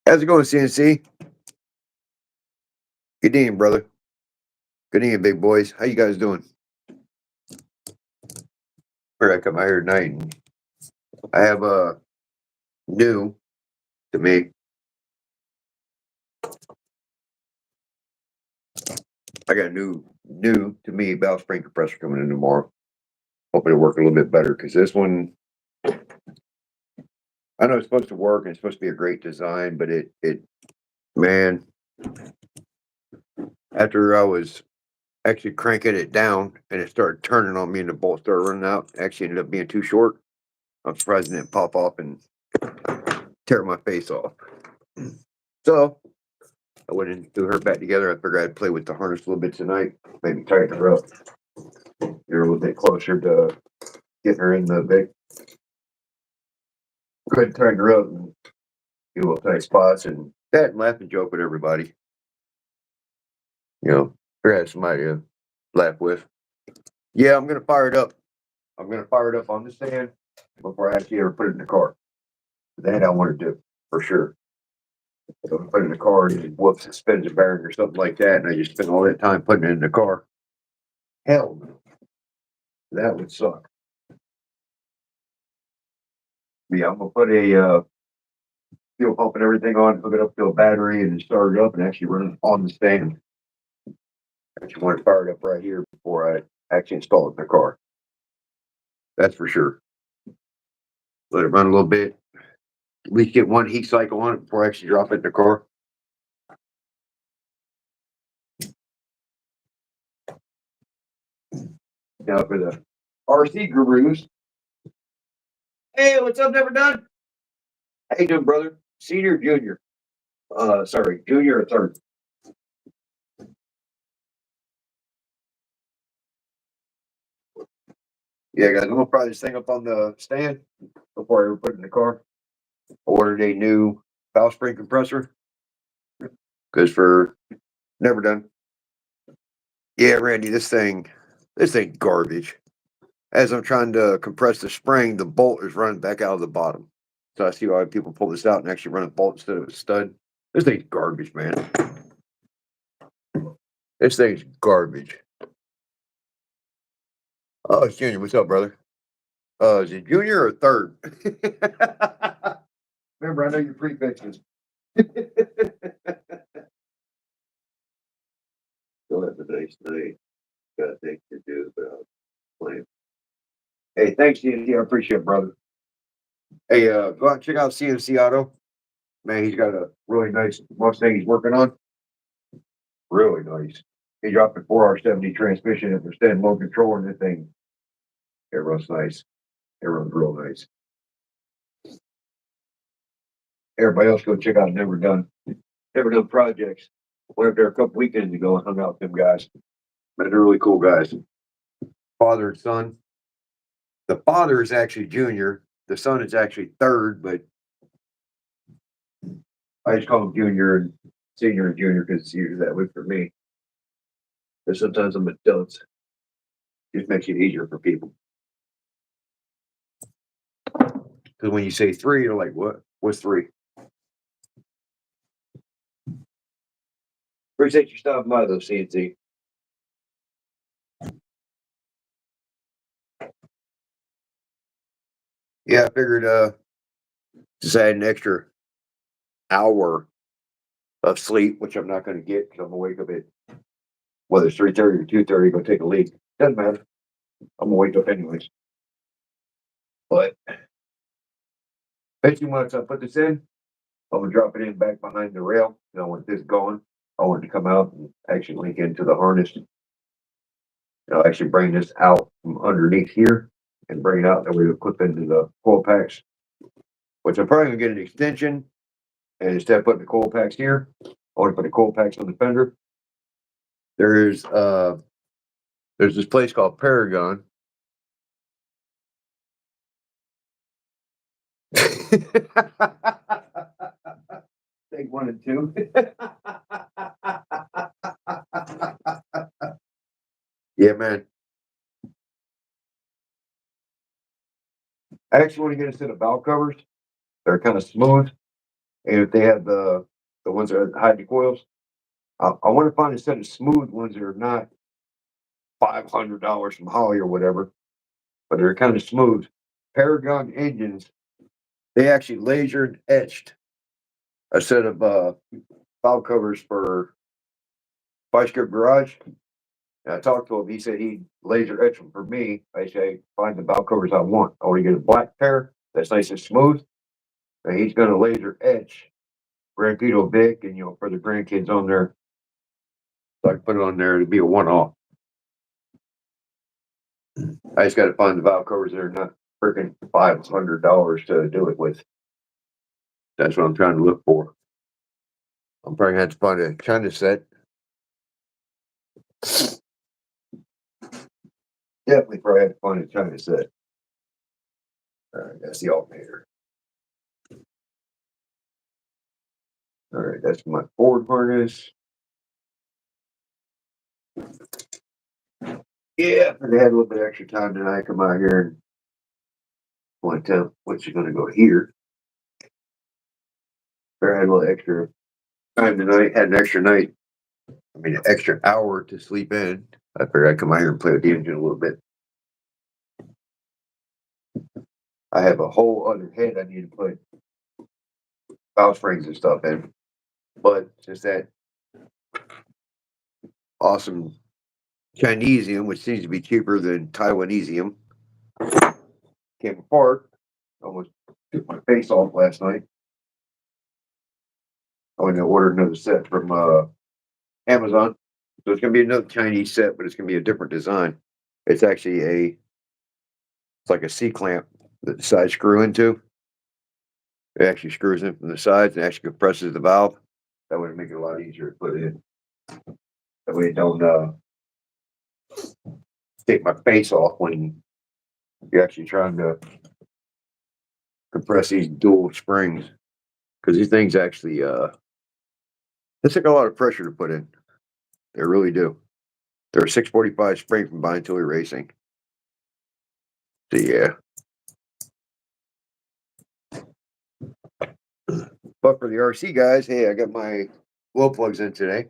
How's it going, CNC? Good evening, brother. Good evening, big boys. How you guys doing? I cut my hair tonight, and I have a new to me. I got a new to me valve spring compressor coming in tomorrow. Hoping to work a little bit better because this one, I know it's supposed to work and it's supposed to be a great design, but man, after I was actually cranking it down and it started turning on me and the bolt started running out, actually ended up being too short. I'm surprised it didn't pop off and tear my face off. So I went and threw her back together. I figured I'd play with the harness a little bit tonight, maybe tighten her up. Get her a little bit closer to getting her in the big. Go ahead and tighten her up and do little tight spots and that and laugh and joke with everybody. You know, or have somebody to laugh with. Yeah, I'm gonna fire it up. I'm gonna fire it up on the stand before I actually ever put it in the car. That I want to do for sure. So I put it in the car and it whoops, it spins a bearing or something like that, and I just spend all that time putting it in the car. Hell no. That would suck. Yeah, I'm gonna put a fuel pump and everything on, hook it up to a battery, and then start it up and actually run it on the stand. I actually want to fire it up right here before I actually install it in the car. That's for sure. Let it run a little bit. At least get one heat cycle on it before I actually drop it in the car. Now for the RC gurus. Hey, what's up, Never Done? How you doing, brother? Senior, junior? Sorry, junior or third? Yeah, guys, I'm gonna fry this thing up on the stand before I ever put it in the car. I ordered a new valve spring compressor because for Never Done. Yeah, Randy, this thing garbage. As I'm trying to compress the spring, the bolt is running back out of the bottom. So I see why people pull this out and actually run a bolt instead of a stud. This thing's garbage, man. This thing's garbage. Oh, it's Junior. What's up, brother? Is it Junior or third? Remember, I know your prefixes. Still have the nice night. Got things to do, but I'll play. Hey, thanks, CNT. I appreciate it, brother. Hey, go out and check out CNC Auto. Man, he's got a really nice Mustang he's working on. Really nice. He dropped a 4R70 transmission and for standalone control and this thing. It runs nice. It runs real nice. Everybody else go check out Never Done Projects. Went up there a couple weekends ago and hung out with them guys. Man, they're really cool guys. Father and son. The father is actually junior. The son is actually third, but I just call him junior and senior and junior because it's usually that way for me. But sometimes I'm a dunce. Just makes it easier for people. Because when you say three, you're like, what? What's three? Appreciate you stopping by though, CNC. Yeah, I figured just add an extra hour of sleep, which I'm not gonna get because I'm gonna wake up at whether it's 3:30 or 2:30, go take a leak. Doesn't matter. I'm gonna wake up anyways. But basically once I put this in, I'm gonna drop it in back behind the rail. And I want this going. I want it to come out and actually link into the harness. I'll actually bring this out from underneath here and bring it out that way to clip into the coil packs. Which I'm probably gonna get an extension. And instead of putting the coil packs here, I want to put the coil packs on the fender. There's this place called Paragon. Take 1 and 2. Yeah, man. I actually want to get a set of valve covers. They're kind of smooth, and if they have the ones that hide the coils, I want to find a set of smooth ones that are not $500 from Holly or whatever, but they're kind of smooth. Paragon engines, they actually lasered etched a set of valve covers for Vice Grip Garage. And I talked to him. He said he'd laser etch them for me. I say, find the valve covers I want. I want to get a black pair that's nice and smooth. And he's going to laser etch GrandpitoVic and, for the grandkids on there. So I can put it on there to be a one-off. I just got to find the valve covers that are not freaking $500 to do it with. That's what I'm trying to look for. I'm probably going to have to find a China set. Definitely probably have to find a China set. All right, that's the alternator. All right, that's my Ford harness. Yeah, I had a little bit of extra time tonight. Come out here and want to tell what's going to go here. I had a little extra time tonight. Had an extra night. I mean, an extra hour to sleep in. I figured I'd come out here and play with the engine a little bit. I have a whole other head I need to put valve springs and stuff in, but just that awesome Chineseium, which seems to be cheaper than Taiwanesium, came apart. Almost took my face off last night. I went to order another set from Amazon. So it's going to be another Chinese set, but it's going to be a different design. It's actually it's like a C-clamp that the sides screw into. It actually screws in from the sides and actually compresses the valve. That would make it a lot easier to put in. That way it don't take my face off when you're actually trying to compress these dual springs. Because these things actually they take a lot of pressure to put in. They really do. They're a 645 spring from Biantuli Racing. So yeah. But for the RC guys, hey, I got my glow plugs in today.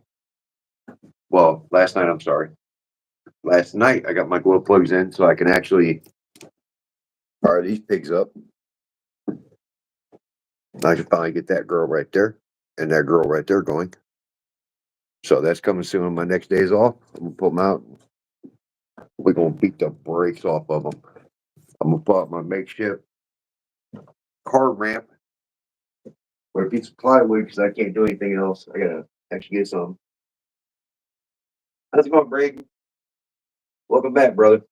Well, last night, I'm sorry. Last night I got my glow plugs in so I can actually fire these pigs up. I can finally get that girl right there and that girl right there going. So that's coming soon on my next days off. I'm gonna pull them out. We're gonna beat the brakes off of them. I'm gonna pull out my makeshift car ramp with a piece of plywood because I can't do anything else. I gotta actually get some. How's it going, Braden? Welcome back, brother.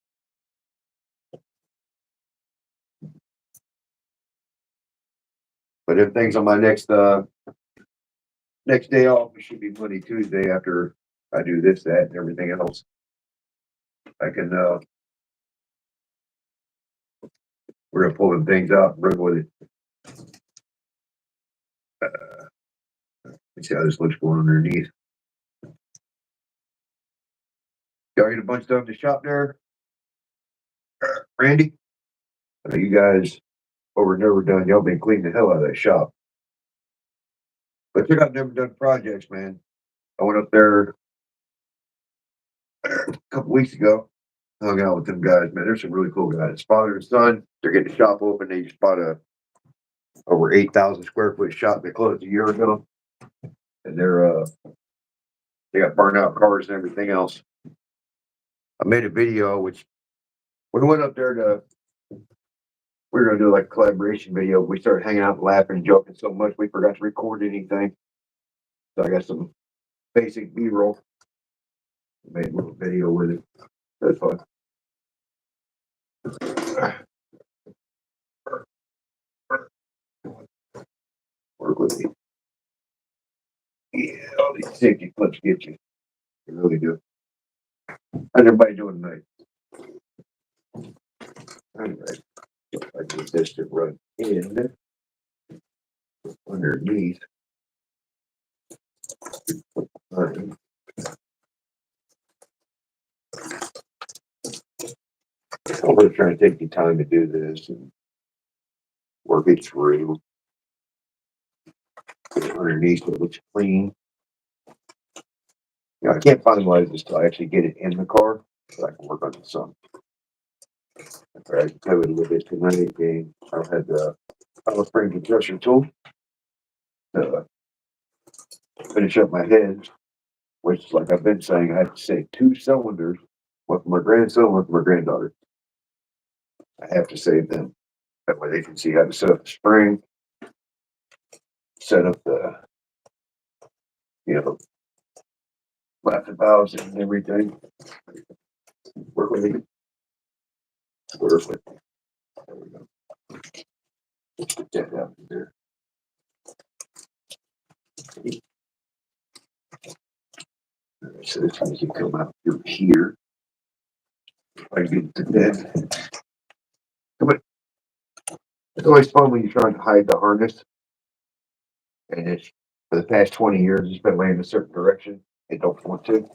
But everything's on my next day off. It should be Monday, Tuesday after I do this, that, and everything else. I can we're gonna pull them things out and run with it. Let's see how this looks going underneath. Y'all get a bunch of stuff in the shop there, Randy. I know you guys over Never Done. Y'all been cleaning the hell out of that shop. But check out Never Done Projects, man. I went up there a couple weeks ago, hung out with them guys, man. They're some really cool guys. Father and son, they're getting the shop open. They just bought a over 8,000 square foot shop. They closed a year ago, and they got burnout cars and everything else. I made a video, which we went up there we were gonna do like a collaboration video. We started hanging out, laughing, and joking so much we forgot to record anything. So I got some basic B-roll. Made a little video with it. That's fun. Work with me. Yeah, all these safety clips get you. They really do. How's everybody doing tonight? All right. I need this to run in underneath. All right. I'm going to try and take the time to do this and work it through. Get it underneath so it looks clean. You know, I can't finalize this till I actually get it in the car so I can work on it some. All right, I can play with it a little bit tonight. And I'll have the power frame compression tool to finish up my head, which, like I've been saying, I have to save 2 cylinders, one for my grandson, one for my granddaughter. I have to save them. That way they can see how to set up the spring, set up the, laughing valves and everything. Work with it. Work with it. There we go. Let's get that out of there. So this one can come out through here. I get to bed. Come on. It's always fun when you're trying to hide the harness. And it's for the past 20 years, it's been laying a certain direction. I don't want to.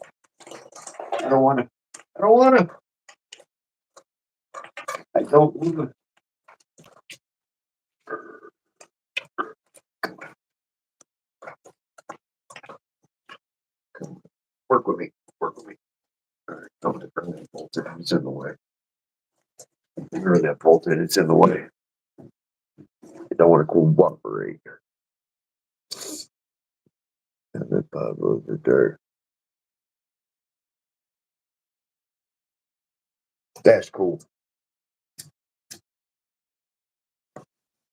I don't want to. I don't want to. I don't want to. Work with me. Work with me. All right. Don't bring that bolt in. It's in the way. Bring that bolt in. It's in the way. I don't want to cooperate. And then pop over there. That's cool.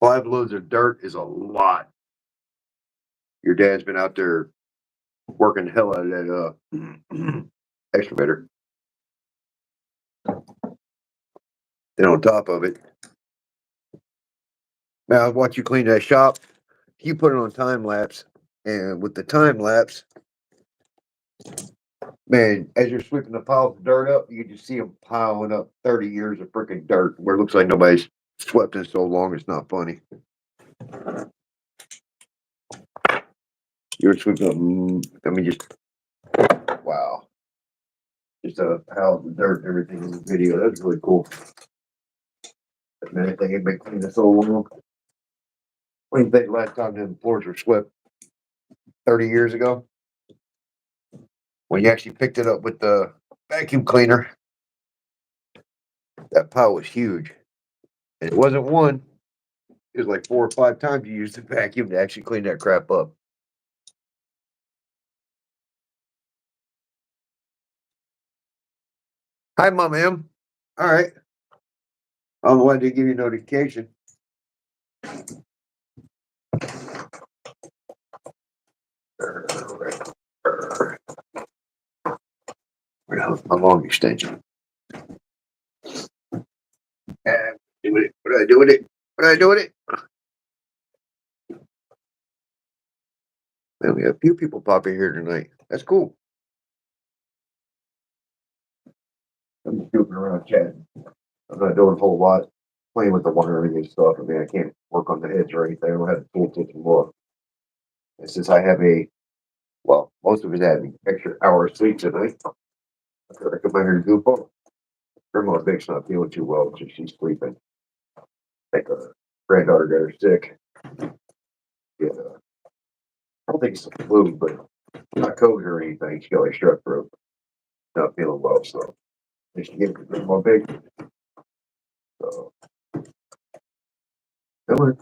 5 loads of dirt is a lot. Your dad's been out there working the hell out of that excavator. Then on top of it, now I watch you clean that shop. You put it on time lapse, and with the time lapse, man, as you're sweeping the piles of dirt up, you can just see them piling up 30 years of freaking dirt where it looks like nobody's swept in so long. It's not funny. You're sweeping up, wow. Just a pile of dirt and everything in the video. That's really cool. Man, I think it been cleaning so long. What do you think last time the floors were swept 30 years ago? When you actually picked it up with the vacuum cleaner, that pile was huge. And it wasn't one, it was like 4 or 5 times you used the vacuum to actually clean that crap up. Hi, Mom M. All right. I don't know why I didn't give you a notification. A long extension. Do it. What do I do with it? What do I do with it? Man, we have a few people popping here tonight. That's cool. I'm just joking around chatting. I'm not doing a whole lot. Playing with the wiring and stuff. I mean, I can't work on the heads or anything. I don't have the tool to look. And since I have most of us had an extra hour of sleep tonight, I thought I'd come out here and goof off. Grandma Vic's not feeling too well, so she's sleeping. I think her granddaughter got her sick. Yeah, I don't think it's the flu, but not COVID or anything. She got like strep throat. Not feeling well, so I should give it to Grandma Vic. So, come on,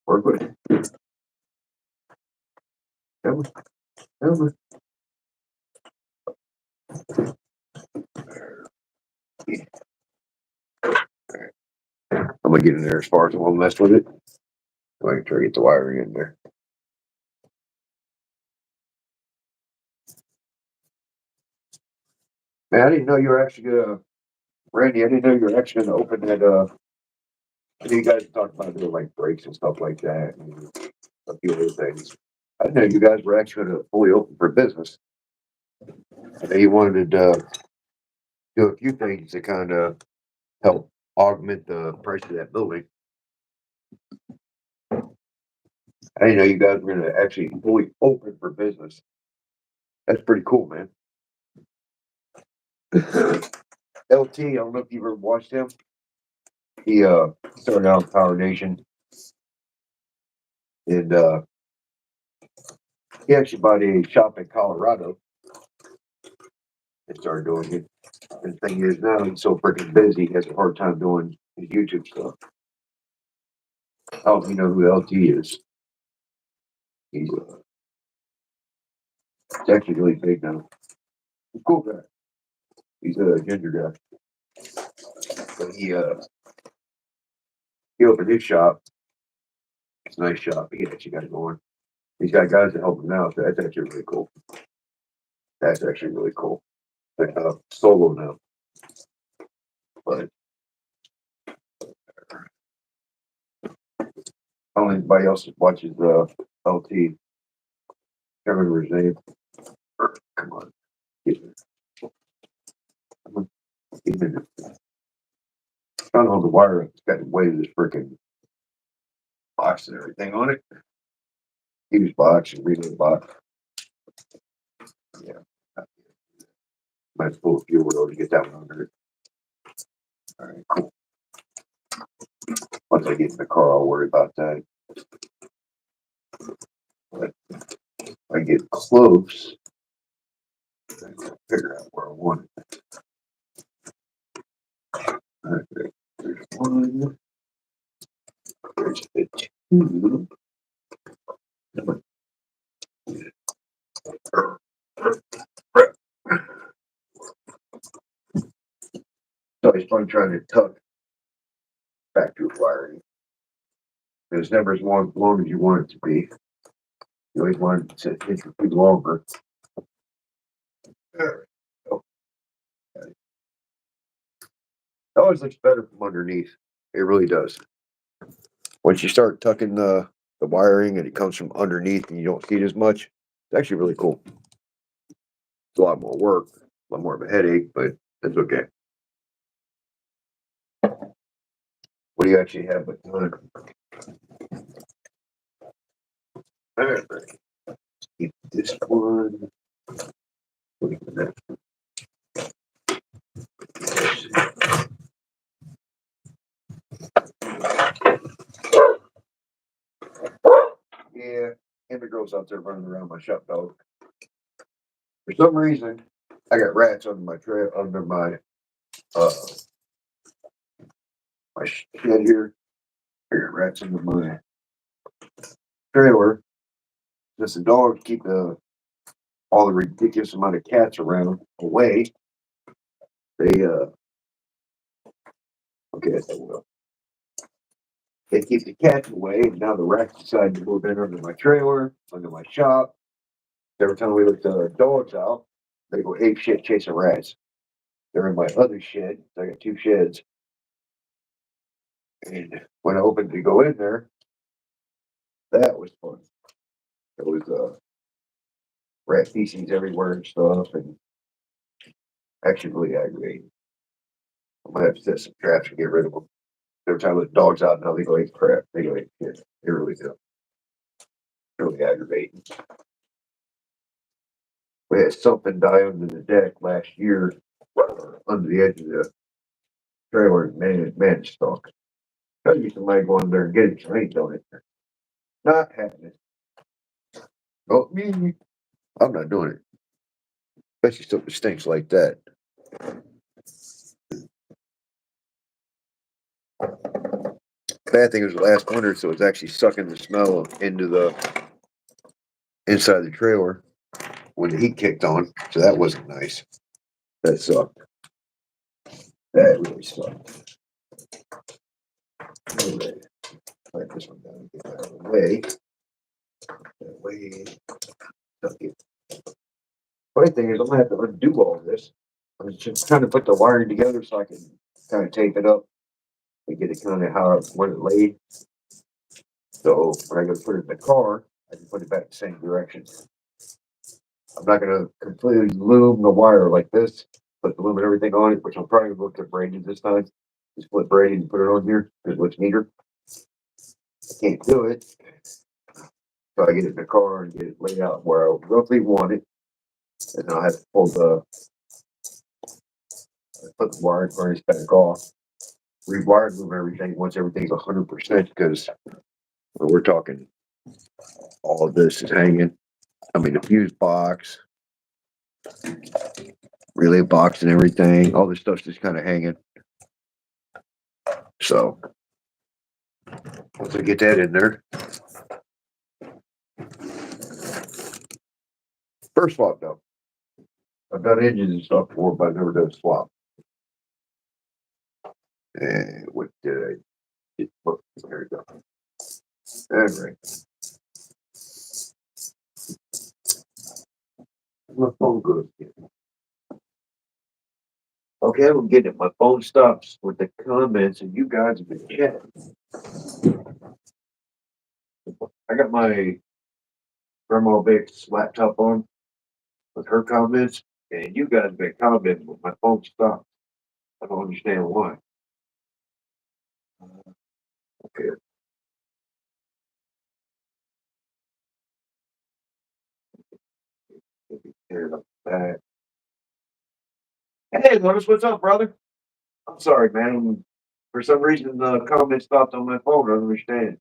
work with it. Come on, come on. I'm gonna get in there as far as I want to mess with it. I can try to get the wiring in there. Man, I didn't know you were actually gonna, Randy. I didn't know you were actually gonna open that. I know you guys talked about doing like brakes and stuff like that, and a few other things. I didn't know you guys were actually gonna fully open for business. I know you wanted to do a few things to kind of help augment the price of that building. I didn't know you guys were gonna actually fully open for business. That's pretty cool, man. LT, I don't know if you've ever watched him. He started out in Power Nation, and he actually bought a shop in Colorado and started doing it. And the thing is, now he's so freaking busy, he has a hard time doing his YouTube stuff. I don't know if you know who LT is. He's actually really big now. He's a cool guy. He's a ginger guy. But he opened his shop. It's a nice shop. He actually got it going. He's got guys to help him out. So that's actually really cool. That's actually really cool. Like, solo now. But I don't know anybody else that watches LT. Can't remember his name. Come on. Get in there. Come on. Get in there. Trying to hold the wire up. It's got the weight of this freaking box and everything on it. Fuse box and relay box. Yeah. Might pull a fuel road to get that one under it. All right, cool. Once I get in the car, I'll worry about that. But if I get close, then I'll figure out where I want it. Okay, there's one. There's the two. So it's fun trying to tuck factory wiring. It's never as long as you want it to be. You always want it to be longer. There we go. It always looks better from underneath. It really does. Once you start tucking the wiring and it comes from underneath and you don't see it as much, it's actually really cool. It's a lot more work, a lot more of a headache, but that's okay. What do you actually have but time? All right, keep this one. Yeah, and the girls out there running around my shop dog. For some reason, I got rats under my trail, under uh my shed here. I got rats under my trailer. Just the dogs keep all the ridiculous amount of cats around away. They okay, they will. They keep the cats away, and now the rats decide to move in under my trailer, under my shop. Every time we let the dogs out, they go ape shit chasing rats. They're in my other shed. I got two sheds. And when I opened to go in there, that was fun. There was rat feces everywhere and stuff, and actually really aggravating. I might have to set some traps to get rid of them. Every time I let dogs out now, they go eat crap. They go eat shit. They really do. Really aggravating. We had something die under the deck last year, under the edge of the trailer, and man, it stunk. Gotta get somebody go in there and get it. I ain't doing it. Not happening. Oh, me. I'm not doing it. Especially something that stinks like that. Bad thing was last winter, so it was actually sucking the smell into the inside the trailer when the heat kicked on. So that wasn't nice. That sucked. That really sucked. Anyway, write this one down and get that out of the way. That way, okay. Funny thing is, I'm gonna have to undo all this. I'm just trying to put the wiring together so I can kind of tape it up and get it kind of how when it laid. So when I go put it in the car, I can put it back the same direction. I'm not gonna completely loom the wire like this, put the loom and everything on it, which I'm probably gonna look at braiding this time. Just split braiding and put it on here because it looks neater. I can't do it. So I get it in the car and get it laid out where I roughly want it. And then I have to pull put the wiring harness back off. Rewire move everything once everything's 100% because we're talking all of this is hanging. I mean, the fuse box, relay box, and everything. All this stuff's just kind of hanging. So once I get that in there, first swap though. I've done engines and stuff before, but I've never done a swap. And what did I get? Oh, there we go. All right. My phone goes again. Okay, I'm getting it. My phone stops with the comments, and you guys have been chatting. I got my Grandma Vic's laptop on with her comments, and you guys have been commenting when my phone stops. I don't understand why. Okay, tear it up back. Hey, Lotus, what's up, brother? I'm sorry, man. For some reason, the comment stopped on my phone. I don't understand.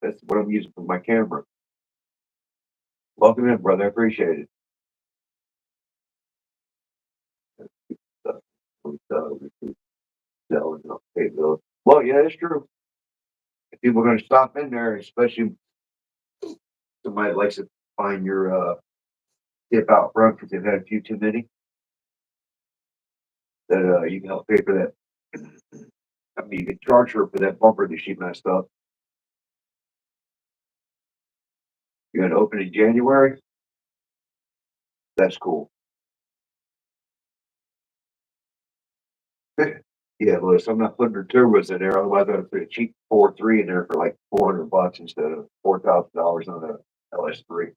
That's what I'm using for my camera. Welcome in, brother. I appreciate it. Uh, well, yeah, it's true. If people are going to stop in there, especially somebody likes to find your tip out front because they've had a few too many, that you can help pay for that. I mean, you can charge her for that bumper that she messed up. You're going to open in January? That's cool. Yeah, Louis, I'm not putting her turbos in there. Otherwise, I'd put a cheap 4.3 in there for like $400 instead of $4,000 on a LS3.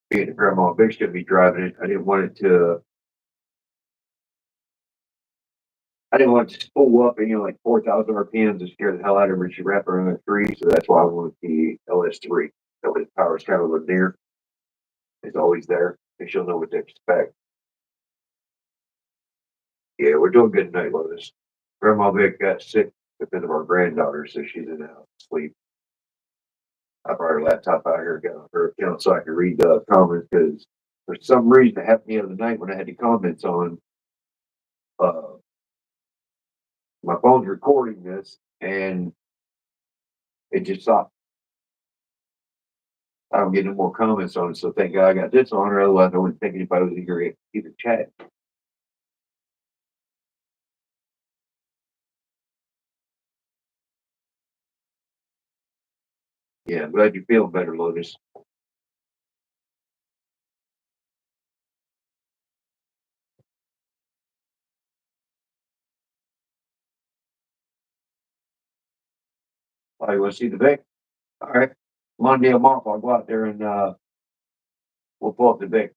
Being a grandma, Vic's gonna be driving it. I didn't want it to spool up and like 4,000 RPMs to scare the hell out of her when she wrapped around the tree. So that's why I wanted the LS3. That way the power's kind of linear. It's always there, and she'll know what to expect. Yeah, we're doing good tonight, Lotus. Grandma Vic got sick because of our granddaughter, so she's in the house asleep. I brought her laptop out here, got her account so I could read the comments because for some reason it happened the other night when I had the comments on. Uh, my phone's recording this and it just stopped. I don't get no more comments on it, so thank God I got this on her. Otherwise, I wouldn't think anybody was even chat. Yeah, I'm glad you're feeling better, Lotus. Oh, you want to see the Vic? All right. Monday I'm off. I'll go out there and we'll pull up the Vic.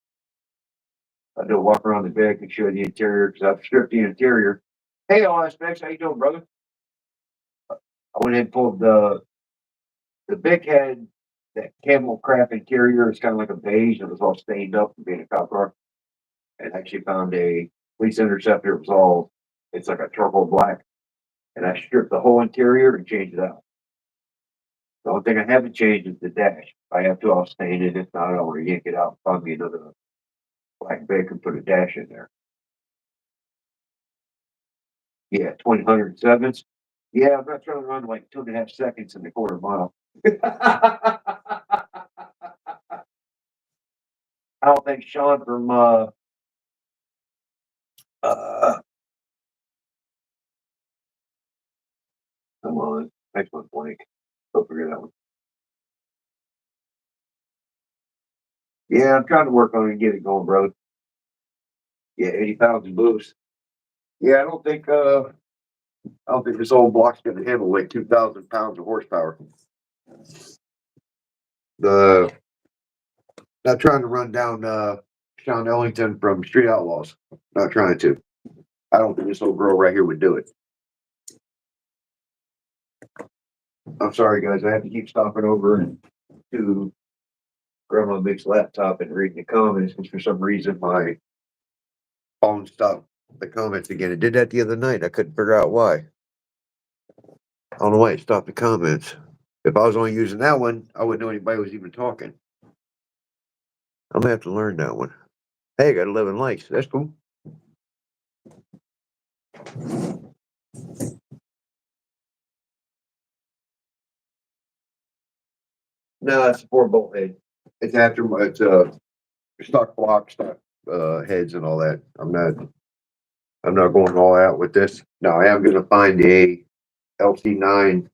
I'll do a walk around the Vic and show you the interior because I've stripped the interior. Hey, OSMX, how you doing, brother? I went and pulled the Vic had that camel crap interior. It's kind of like a beige and it was all stained up from being a cop car. And actually found a police interceptor. It was all, it's like a charcoal black. And I stripped the whole interior and changed it out. The only thing I haven't changed is the dash. If I have to, I'll stain it. If not, I'll yank it out and find me another black Vic and put a dash in there. Yeah, 2007s. Yeah, I'm not trying to run like 2.5 seconds in the quarter mile. I don't think Sean from uh come on, next one blank. Go figure that one. Yeah, I'm trying to work on it and get it going, bro. Yeah, 80 pounds of boost. Yeah, I don't think this old block's gonna handle like 2,000 pounds of horsepower. The Not trying to run down Sean Ellington from Street Outlaws. Not trying to. I don't think this old girl right here would do it. I'm sorry, guys. I have to keep stopping over and to Grandma Vic's laptop and reading the comments because for some reason my phone stopped the comments again. It did that the other night. I couldn't figure out why. I don't know why it stopped the comments. If I was only using that one, I wouldn't know anybody was even talking. I'm gonna have to learn that one. Hey, I got 11 likes. That's cool. No, it's a 4-bolt head. It's it's stock block, stock heads and all that. I'm not going all out with this. Now I am gonna find a LC9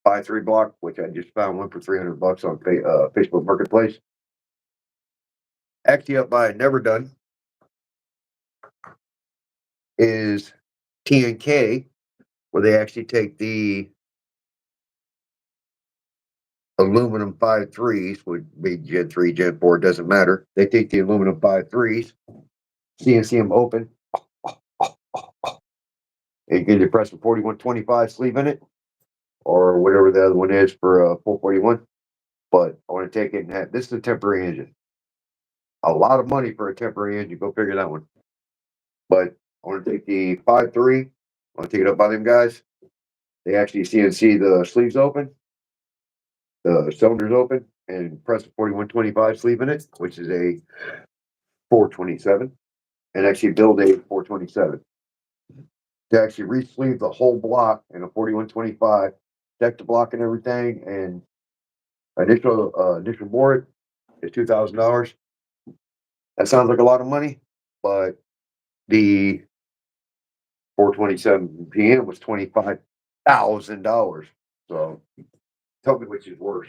5.3 block, which I just found one for $300 on Facebook Marketplace. Actually, up by Never Done is T&K, where they actually take the aluminum 5.3s, would be Gen 3, Gen 4, doesn't matter. They take the aluminum 5.3s, CNC them open, and you can press a 4125 sleeve in it, or whatever the other one is for 441. But I want to take it and have this is a temporary engine. A lot of money for a temporary engine. Go figure that one. But I want to take the 5.3. I want to take it up by them guys. They actually CNC the sleeves open, the cylinders open, and press a 4125 sleeve in it, which is a 427, and actually build a 427. To actually re-sleeve the whole block in a 4125, deck the block and everything, and initial board is $2,000. That sounds like a lot of money, but the 427 PM was $25,000. So tell me which is worse.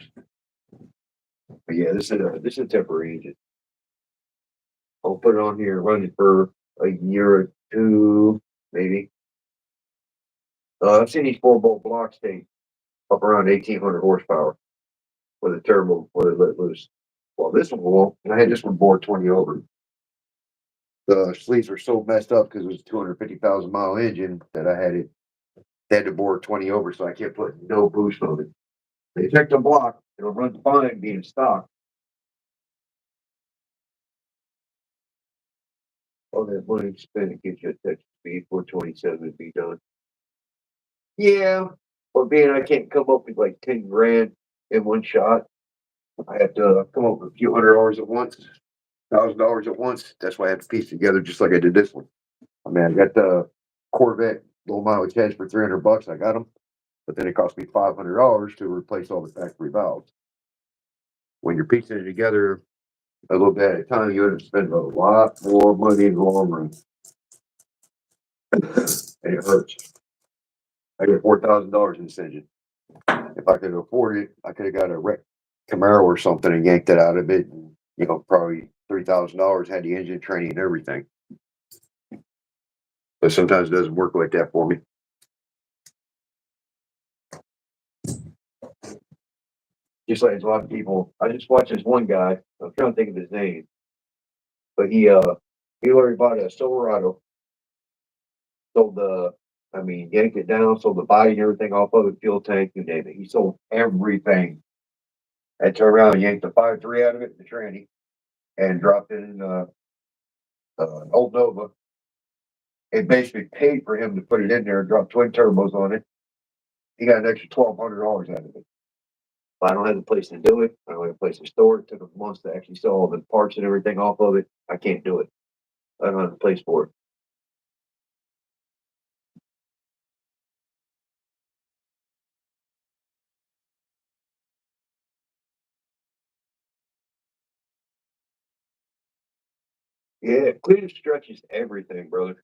But yeah, this is a temporary engine. I'll put it on here, run it for a year or two, maybe. I've seen these 4-bolt blocks take up around 1,800 horsepower with a turbo before they let loose. Well, this one won't. And I had this one bored 20 over. The sleeves were so messed up because it was a 250,000 mile engine that I had to bore 20 over, so I kept putting no boost on it. They checked the block, it'll run fine being stock. All that money spent, it gives you a touch speed 427 to be done. Yeah, but being I can't come up with like 10 grand in one shot, I have to come up with a few $100 at once, $1,000 at once. That's why I have to piece together just like I did this one. I mean, I got the Corvette low mileage heads for $300. I got them, but then it cost me $500 to replace all the factory valves. When you're piecing it together a little bit at a time, you end up spending a lot more money in the long run, and it hurts. I got $4,000 in this engine. If I could afford it, I could have got a wrecked Camaro or something and yanked it out of it. And, probably $3,000 had the engine training and everything. But sometimes it doesn't work like that for me. Just like a lot of people, I just watched this one guy. I'm trying to think of his name, but he already bought a Silverado, sold yanked it down, sold the body and everything off of it, fuel tank, you name it. He sold everything and turned around and yanked the 5.3 out of it, the tranny, and dropped it in Old Nova. It basically paid for him to put it in there and drop twin turbos on it. He got an extra $1,200 out of it. But I don't have the place to do it. I don't have a place to store it. It took him months to actually sell all the parts and everything off of it. I can't do it. I don't have the place for it. Yeah, Cletus stretches everything, brother.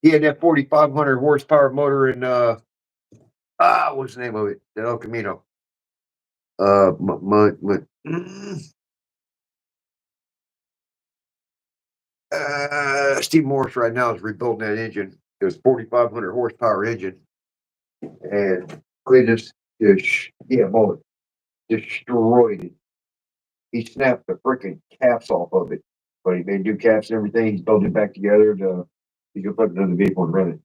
He had that 4,500 horsepower motor in what's the name of it? The El Camino. Steve Morris right now is rebuilding that engine. It was 4,500 horsepower engine, and Cletus mullet destroyed it. He snapped the freaking caps off of it, but he made new caps and everything. He's built it back together to he can put it in the vehicle and run it.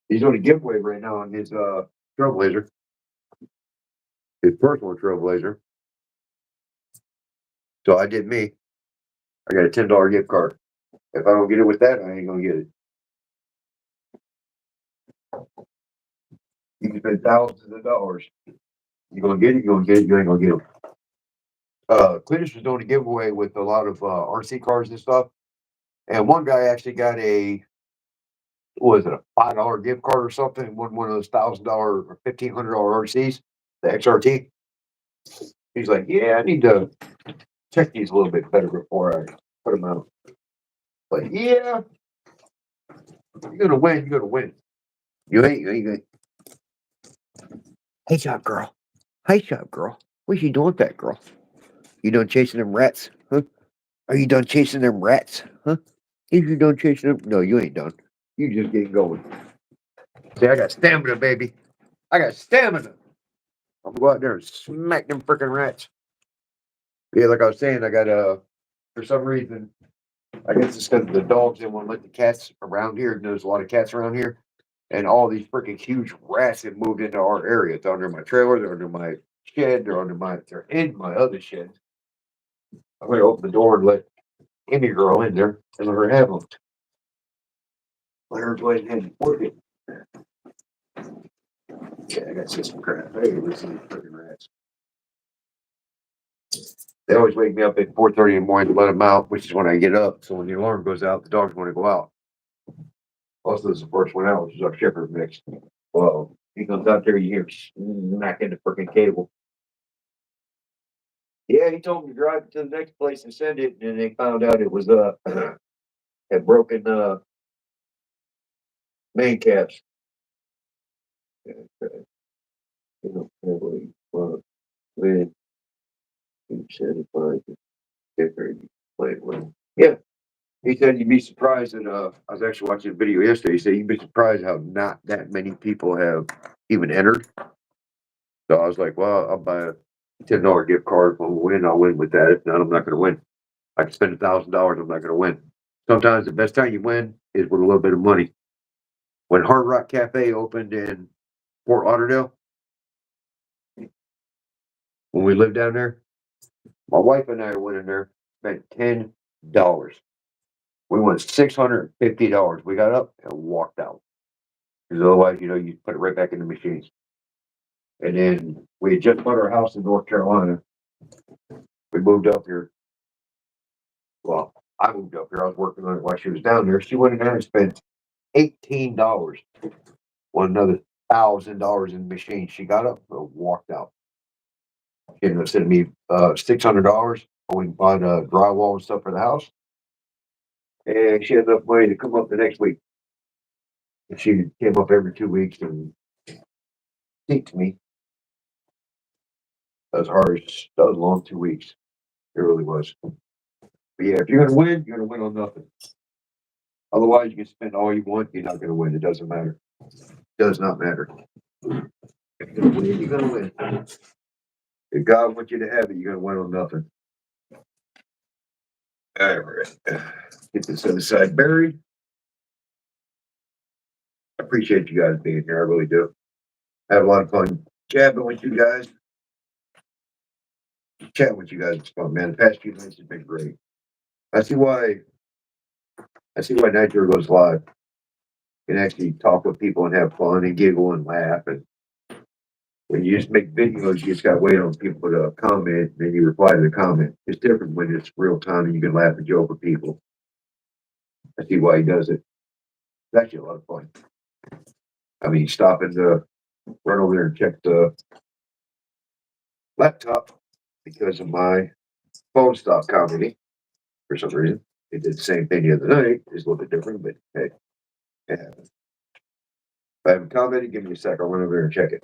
He's on a giveaway right now on his Trailblazer, his personal Trailblazer. So I did me. I got a $10 gift card. If I don't get it with that, I ain't gonna get it. You can spend thousands of dollars. You gonna get it, you gonna get it, you ain't gonna get it. Cletus was doing a giveaway with a lot of RC cars and stuff. And one guy actually got what was it, a $5 gift card or something? One of those $1,000 or $1,500 RCs, the XRT. He's like, yeah, I need to check these a little bit better before I put them out. But yeah, you're gonna win. You're gonna win. You ain't gonna. Hey, shop girl. Hey, shop girl. What you doing with that girl? You done chasing them rats? Huh? Are you done chasing them rats? Huh? If you done chasing them, no, you ain't done. You just getting going. See, I got stamina, baby. I got stamina. I'm gonna go out there and smack them freaking rats. Yeah, like I was saying, I got for some reason, I guess it's because the dogs didn't want to let the cats around here. There's a lot of cats around here, and all these freaking huge rats have moved into our area. They're under my trailer. They're under my shed. They're in my other shed. I'm gonna open the door and let any girl in there and let her have them. Let her go ahead and work it. Yeah, I got some crap. Hey, listen to these freaking rats. They always wake me up at 4:30 in the morning to let them out, which is when I get up. So when the alarm goes out, the dogs want to go out. Also, this is the first one out, which is our shepherd mix. Well, he comes out there, you hear smacking the freaking cable. Yeah, he told me to drive it to the next place and send it, and they found out it was had broken main caps. You know, probably, when you said it was different, played with. Yeah, he said you'd be surprised that I was actually watching a video yesterday. He said you'd be surprised how not that many people have even entered. So I was like, well, I'll buy a $10 gift card. When we win, I'll win with that. If not, I'm not going to win. I can spend $1,000. I'm not going to win. Sometimes the best time you win is with a little bit of money. When Hard Rock Cafe opened in Fort Lauderdale, when we lived down there, my wife and I went in there, spent $10. We won $650. We got up and walked out. Because otherwise, you put it right back in the machines. And then we had just bought our house in North Carolina. We moved up here. Well, I moved up here. I was working on it while she was down there. She went in there and spent $18. Won another $1,000 in the machine. She got up and walked out. She ended up sending me $600. We bought drywall and stuff for the house. And she had enough money to come up the next week. And she came up every 2 weeks and teach me. That was hard. That was a long 2 weeks. It really was. But yeah, if you're gonna win, you're gonna win on nothing. Otherwise, you can spend all you want. You're not gonna win. It doesn't matter. It does not matter. If you're gonna win, you're gonna win. If God wants you to have it, you're gonna win on nothing. All right. Get this other side buried. I appreciate you guys being here. I really do. I have a lot of fun chatting with you guys. Chatting with you guys is fun, man. The past few nights have been great. I see why. I see why Nitro goes live. You can actually talk with people and have fun and giggle and laugh. And when you just make videos, you just got to wait on people to comment, and then you reply to the comment. It's different when it's real time and you can laugh and joke with people. I see why he does it. It's actually a lot of fun. I mean, stopping to run over there and check the laptop because of my phone stopped commenting for some reason. It did the same thing the other night. It's a little bit different, but hey, it happens. If I haven't commented, give me a sec. I'll run over there and check it.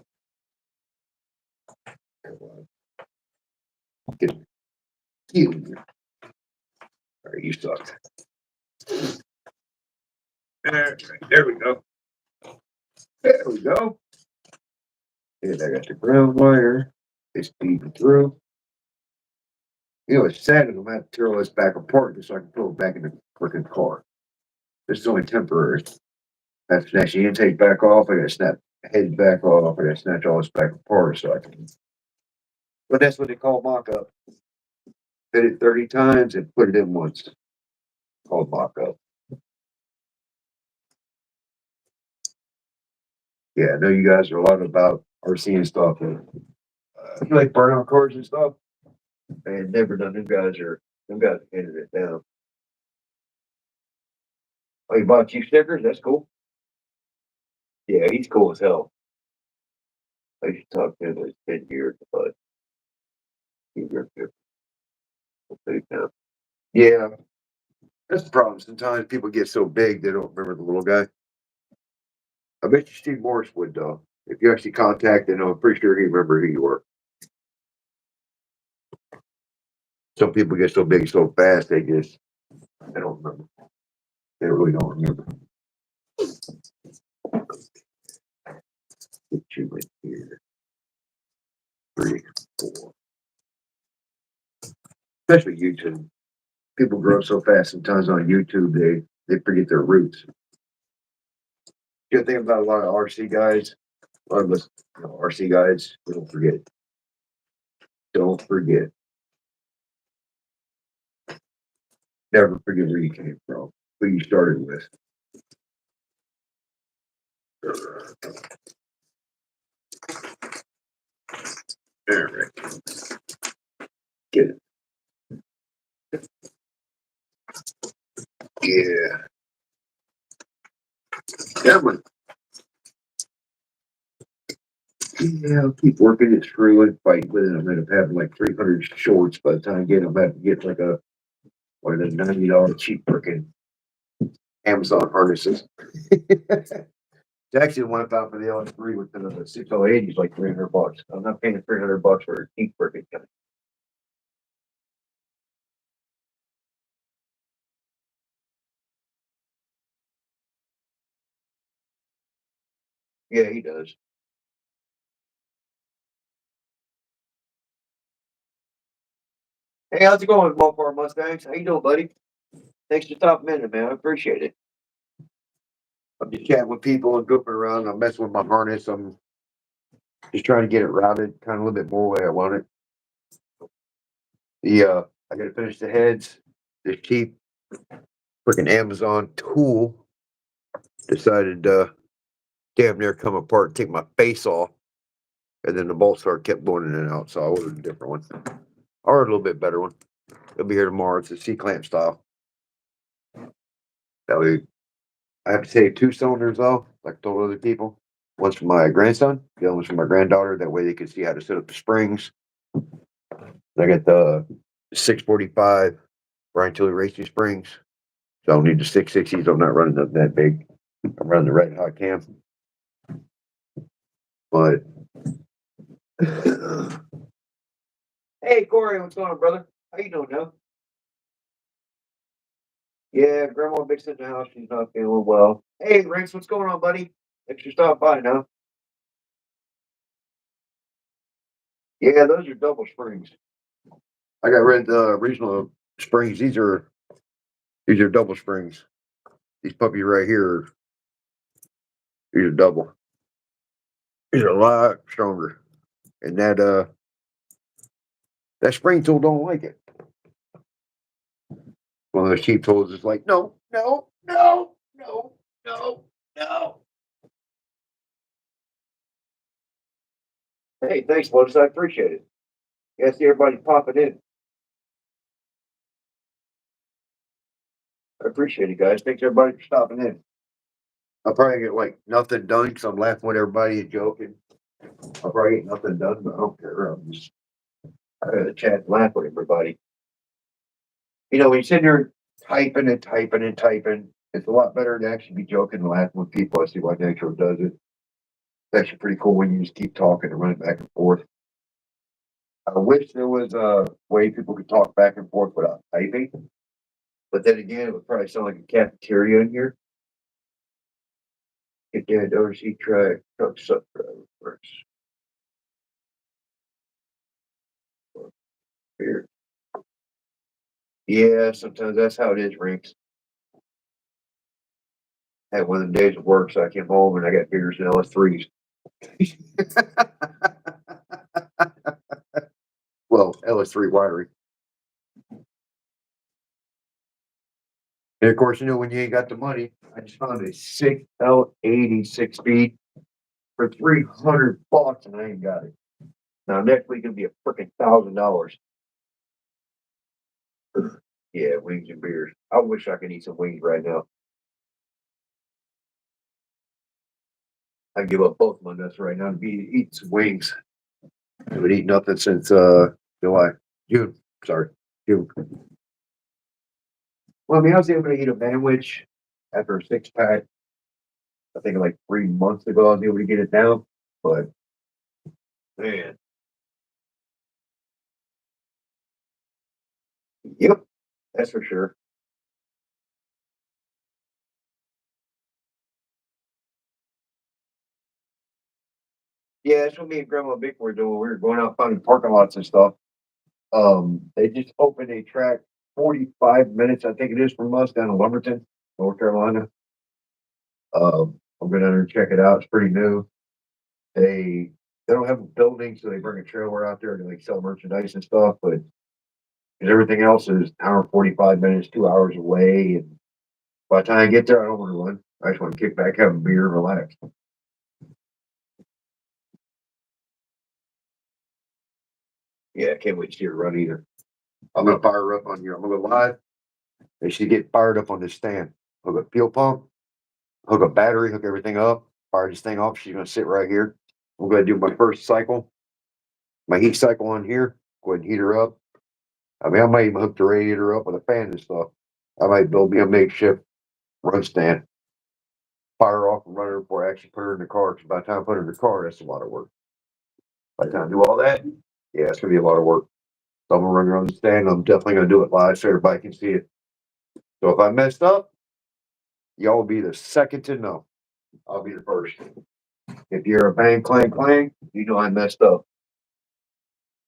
Get you. All right, you suck. All right, there we go. There we go. And I got the ground wire. It's feeding through. You know, it's sad that I'm going to have to tear all this back apart just so I can put it back in the freaking car. This is only temporary. I have to snatch the intake back off. I got to snap the head back off. I got to snatch all this back apart so I can. But that's what they call mock up. Hit it 30 times and put it in once. Called mock up. Yeah, I know you guys are a lot about RC and stuff. You like burnout cars and stuff. And never done. Them guys handed it down. Oh, you bought cheap stickers? That's cool. Yeah, he's cool as hell. I used to talk to him like 10 years, but he's very good. Yeah, that's the problem. Sometimes people get so big they don't remember the little guy. I bet you Steve Morris would, though. If you actually contacted him, I'm pretty sure he'd remember who you were. Some people get so big so fast they don't remember. They really don't remember. Get you right here. 3, 4. Especially YouTube. People grow up so fast sometimes on YouTube they forget their roots. Good thing about a lot of RC guys, a lot of us RC guys, we don't forget. Don't forget. Never forget where you came from, who you started with. All right. Get it. Yeah. That one. Yeah, I'll keep working it through and fight with it. I'm gonna have like 300 shorts by the time I get them. I have to get like one of the $90 cheap freaking Amazon harnesses. It's actually the one I found for the LS3 with the 6080 is like $300. I'm not paying $300 for a cheap freaking gun. Yeah, he does. Hey, how's it going, Mopar Mustangs? How you doing, buddy? Thanks for stopping in, man. I appreciate it. I'm just chatting with people and goofing around. I'm messing with my harness. I'm just trying to get it routed kind of a little bit more the way I want it. I got to finish the heads. This cheap freaking Amazon tool decided damn near come apart and take my face off, and then the bolt start kept going in and out. So I ordered a different one. I ordered a little bit better one. It'll be here tomorrow. It's a C clamp style. That way, I have to save 2 cylinders though, like I told other people. One's for my grandson, the other one's for my granddaughter. That way they can see how to set up the springs. I got the 645 Brian Tilley Racing Springs. So I don't need the 660s. I'm not running them that big. I'm running the red hot cam. But hey Corey, what's going on, brother? How you doing now? Yeah, Grandma Vic's in the house. She's not feeling well. Hey, Rex, what's going on, buddy? Thanks for stopping by now. Yeah, those are double springs. I got rid of the original springs. These are double springs. These puppies right here, these are double. These are a lot stronger. And that spring tool don't like it. One of those cheap tools is like, no, no, no, no, no, no. Hey, thanks, Lotus. I appreciate it. Yeah, see everybody popping in. I appreciate it, guys. Thanks everybody for stopping in. I'll probably get like nothing done because I'm laughing with everybody and joking. I'll probably get nothing done, but I don't care. I gotta chat and laugh with everybody. You know, when you sit there typing and typing and typing, it's a lot better to actually be joking and laughing with people. I see why Nitro does it. It's actually pretty cool when you just keep talking and running back and forth. I wish there was a way people could talk back and forth without typing. But then again, it would probably sound like a cafeteria in here. Get that overseas truck sub driver first. Here. Yeah, sometimes that's how it is, Rinks. I had one of the days of work, so I came home and I got beers and LS3s. Well, LS3 winery. And of course, you know, when you ain't got the money, I just found a 6L80 6-speed for $300 and I ain't got it. Now next week it'll be a freaking $1,000. Yeah, wings and beers. I wish I could eat some wings right now. I give up both my nuts right now to be eating some wings. I haven't eaten nothing since June. Sorry, June. Well, I mean, I was able to eat a sandwich after a 6-pack. I think like 3 months ago, I was able to get it down. But man, yep, that's for sure. Yeah, that's what me and Grandma Vic were doing. We were going out finding parking lots and stuff. They just opened a track 45 minutes, I think it is, from us down in Lumberton, North Carolina. I'm going down there and check it out. It's pretty new. They don't have a building, so they bring a trailer out there to like sell merchandise and stuff. But everything else is an hour 45 minutes, 2 hours away. And by the time I get there, I don't want to run. I just want to kick back, have a beer, and relax. Yeah, I can't wait to see her run either. I'm gonna fire her up on you. I'm gonna go live. They should get fired up on this stand. Hook a fuel pump, hook a battery, hook everything up, fire this thing off. She's gonna sit right here. I'm gonna do my first cycle, my heat cycle on here. Go ahead and heat her up. I mean, I might even hook the radiator up with a fan and stuff. I might build me a makeshift run stand, fire her off and run her before I actually put her in the car. Because by the time I put her in the car, that's a lot of work. By the time I do all that, yeah, it's gonna be a lot of work. So I'm gonna run her on the stand. I'm definitely gonna do it live so everybody can see it. So if I messed up, y'all will be the second to know. I'll be the first. If you're a bang clang clang, you know I messed up.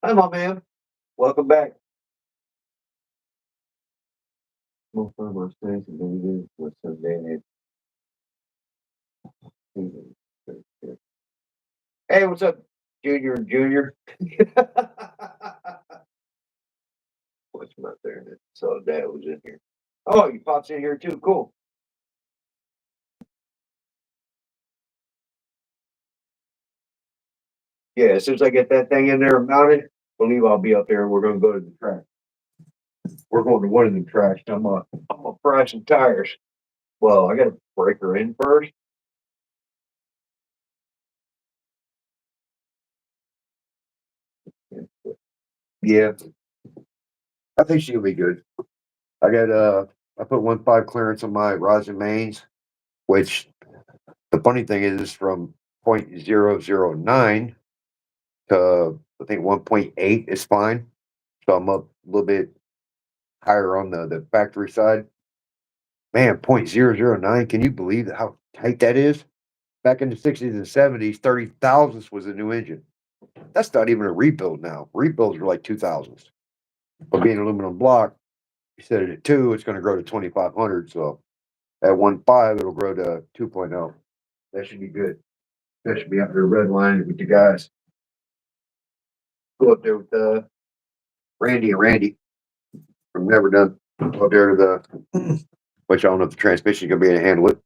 Hi, my man. Welcome back. We'll find my snacks and then with some mayonnaise. Hey, what's up, Junior and Junior? What's not there? So Dad was in here. Oh, you pops in here too. Cool. Yeah, as soon as I get that thing in there and mounted, believe I'll be up there and we're gonna go to the track. We're going to one of the tracks. I'm gonna fry some tires. Well, I gotta break her in first. Yeah, I think she'll be good. I got I put 1.5 clearance on my rosin mains, which the funny thing is from 0.009 to I think 1.8 is fine. So I'm up a little bit higher on the factory side. Man, 0.009, can you believe how tight that is? Back in the 60s and 70s, 30 thousandths was a new engine. that's not even a rebuild now. Rebuilds are like 2000s. But being aluminum block, you set it at 2, it's going to grow to 2500. So at 1.5, it'll grow to 2.0. That should be good. That should be out there redlining with the guys. Go up there with Randy from Never Done. Go up there to the, which I don't know if the transmission's going to be able to handle it.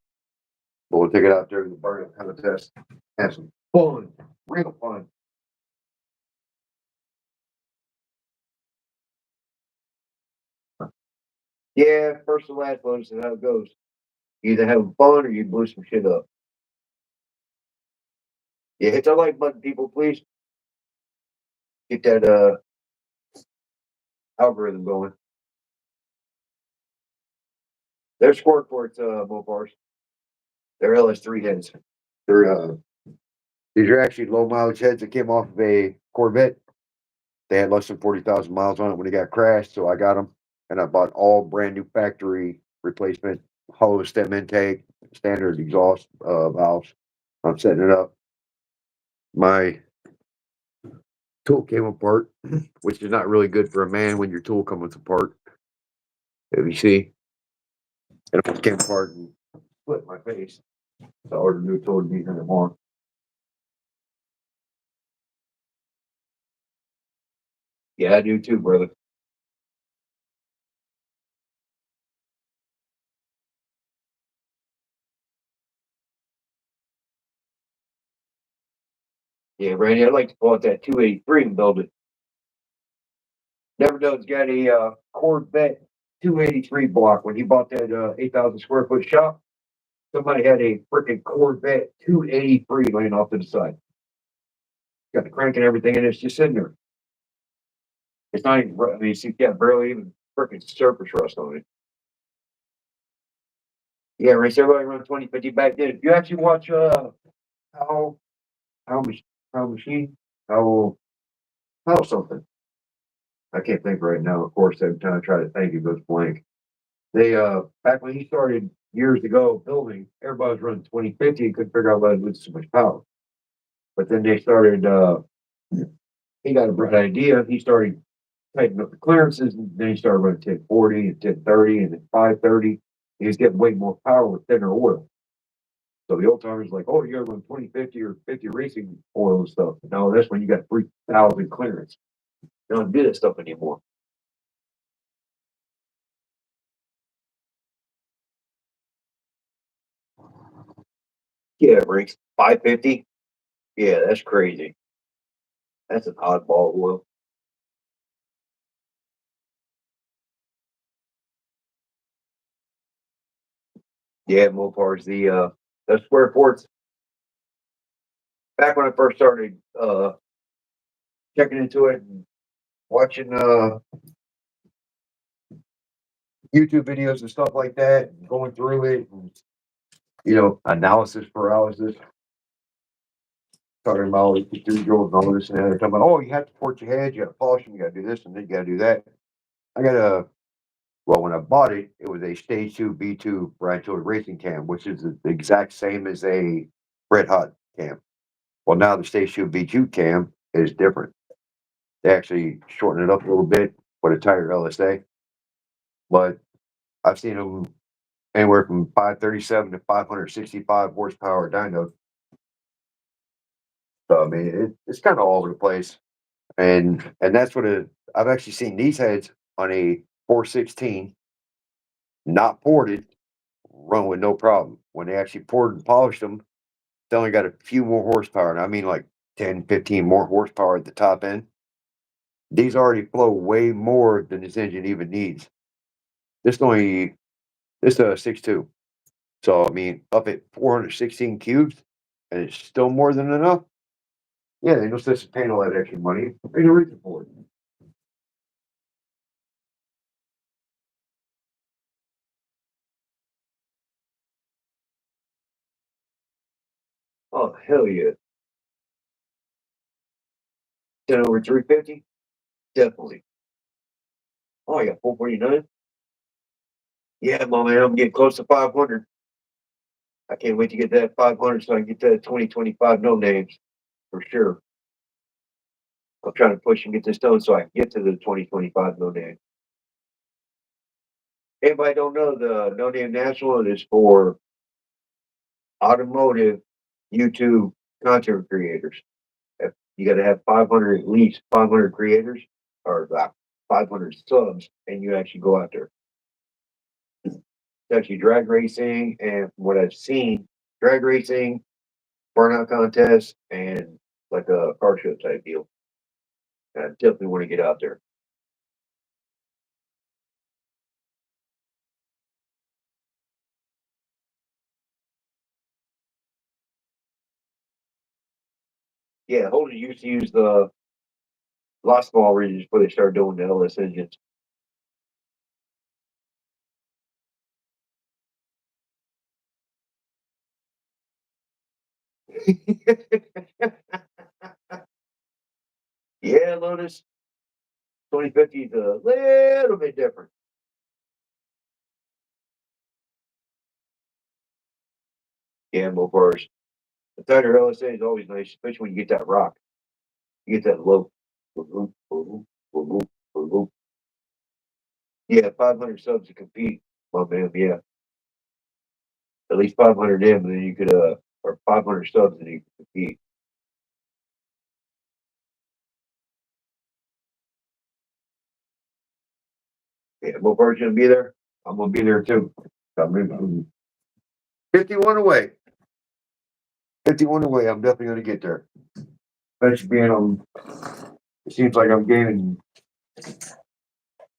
But we'll take it out there to the burnout contest. Have some fun, real fun. Yeah, first and last one is how it goes. You either have fun or you blew some shit up. Yeah, hit the like button, people, please. Get that algorithm going. They're squirt ports, Mopars. They're LS3 heads. They're these are actually low mileage heads that came off of a Corvette. They had less than 40,000 miles on it when it got crashed, so I got them, and I bought all brand new factory replacement hollow stem intake, standard exhaust valves. I'm setting it up. My tool came apart, which is not really good for a man when your tool comes apart. If you see, and it came apart and split my face. So I ordered a new tool to be here tomorrow. Yeah, I do too, brother. Yeah, Randy, I'd like to pull out that 283 and build it. Never Done's got a Corvette 283 block. When he bought that 8,000 square foot shop, somebody had a freaking Corvette 283 laying off to the side. Got the crank and everything, and it's just sitting there. It's not even, I mean, it's got barely even freaking surface rust on it. Yeah, race everybody run 2050 back then. If you actually watch how how mach- how machine how something. I can't think right now. Of course, every time I try to think, it goes blank. They back when he started years ago building, everybody was running 2050 and couldn't figure out why it was so much power. But then they started he got a bright idea. He started tightening up the clearances, and then he started running 1040 and 1030 and then 530. He was getting way more power with thinner oil. So the old timers like, oh, you gotta run 2050 or 50 racing oil and stuff. No, that's when you got 3,000 clearance. They don't do that stuff anymore. Yeah, Brinks, 550. Yeah, that's crazy. That's an oddball oil. Yeah, Mopars, the square ports. Back when I first started checking into it and watching YouTube videos and stuff like that, and going through it, and, analysis paralysis, talking about all these procedurals and all this and that. They're talking about, oh, you have to port your head, you got to polish them, you got to do this, and then you got to do that. I got a Well, when I bought it, it was a Stage 2 B2 Brian Tiller racing cam, which is the exact same as a Red Hot cam. Well, now the Stage 2 B2 cam is different. They actually shorten it up a little bit with a tighter LSA, but I've seen them anywhere from 537 to 565 horsepower dyno. So I mean, it's kind of all over the place, and that's what I've actually seen these heads on a 416, not ported, run with no problem. When they actually poured and polished them, they only got a few more horsepower, and I mean like 10, 15 more horsepower at the top end. These already flow way more than this engine even needs. This only this 6.2. So I mean, up at 416 cubes, and it's still more than enough. Yeah, they don't just paying all that extra money. Ain't no reason for it. Oh hell yeah! 10 over 350, definitely. Oh yeah, 449. Yeah, my man, I'm getting close to 500. I can't wait to get that 500 so I can get that 2025 no names for sure. I'm trying to push and get this done so I can get to the 2025 No Name. Anybody don't know, the No Name National is for automotive YouTube content creators. You got to have 500, at least 500 creators or about 500 subs, and you actually go out there. It's actually drag racing, and from what I've seen, drag racing, burnout contests, and like a car show type deal. I definitely want to get out there. Yeah, Holden used to use the Lost Ball regions before they started doing the LS engines. Yeah, Lotus 2050 is a little bit different. Yeah, Mopars. The tighter LSA is always nice, especially when you get that rock. You get that low. Yeah, 500 subs to compete. My man, yeah. At least 500 in, and then you could, or 500 subs, and you could compete. Yeah, Mopars gonna be there. I'm gonna be there too. I'm 51 away. 51 away. I'm definitely gonna get there. Especially being on, it seems like I'm gaining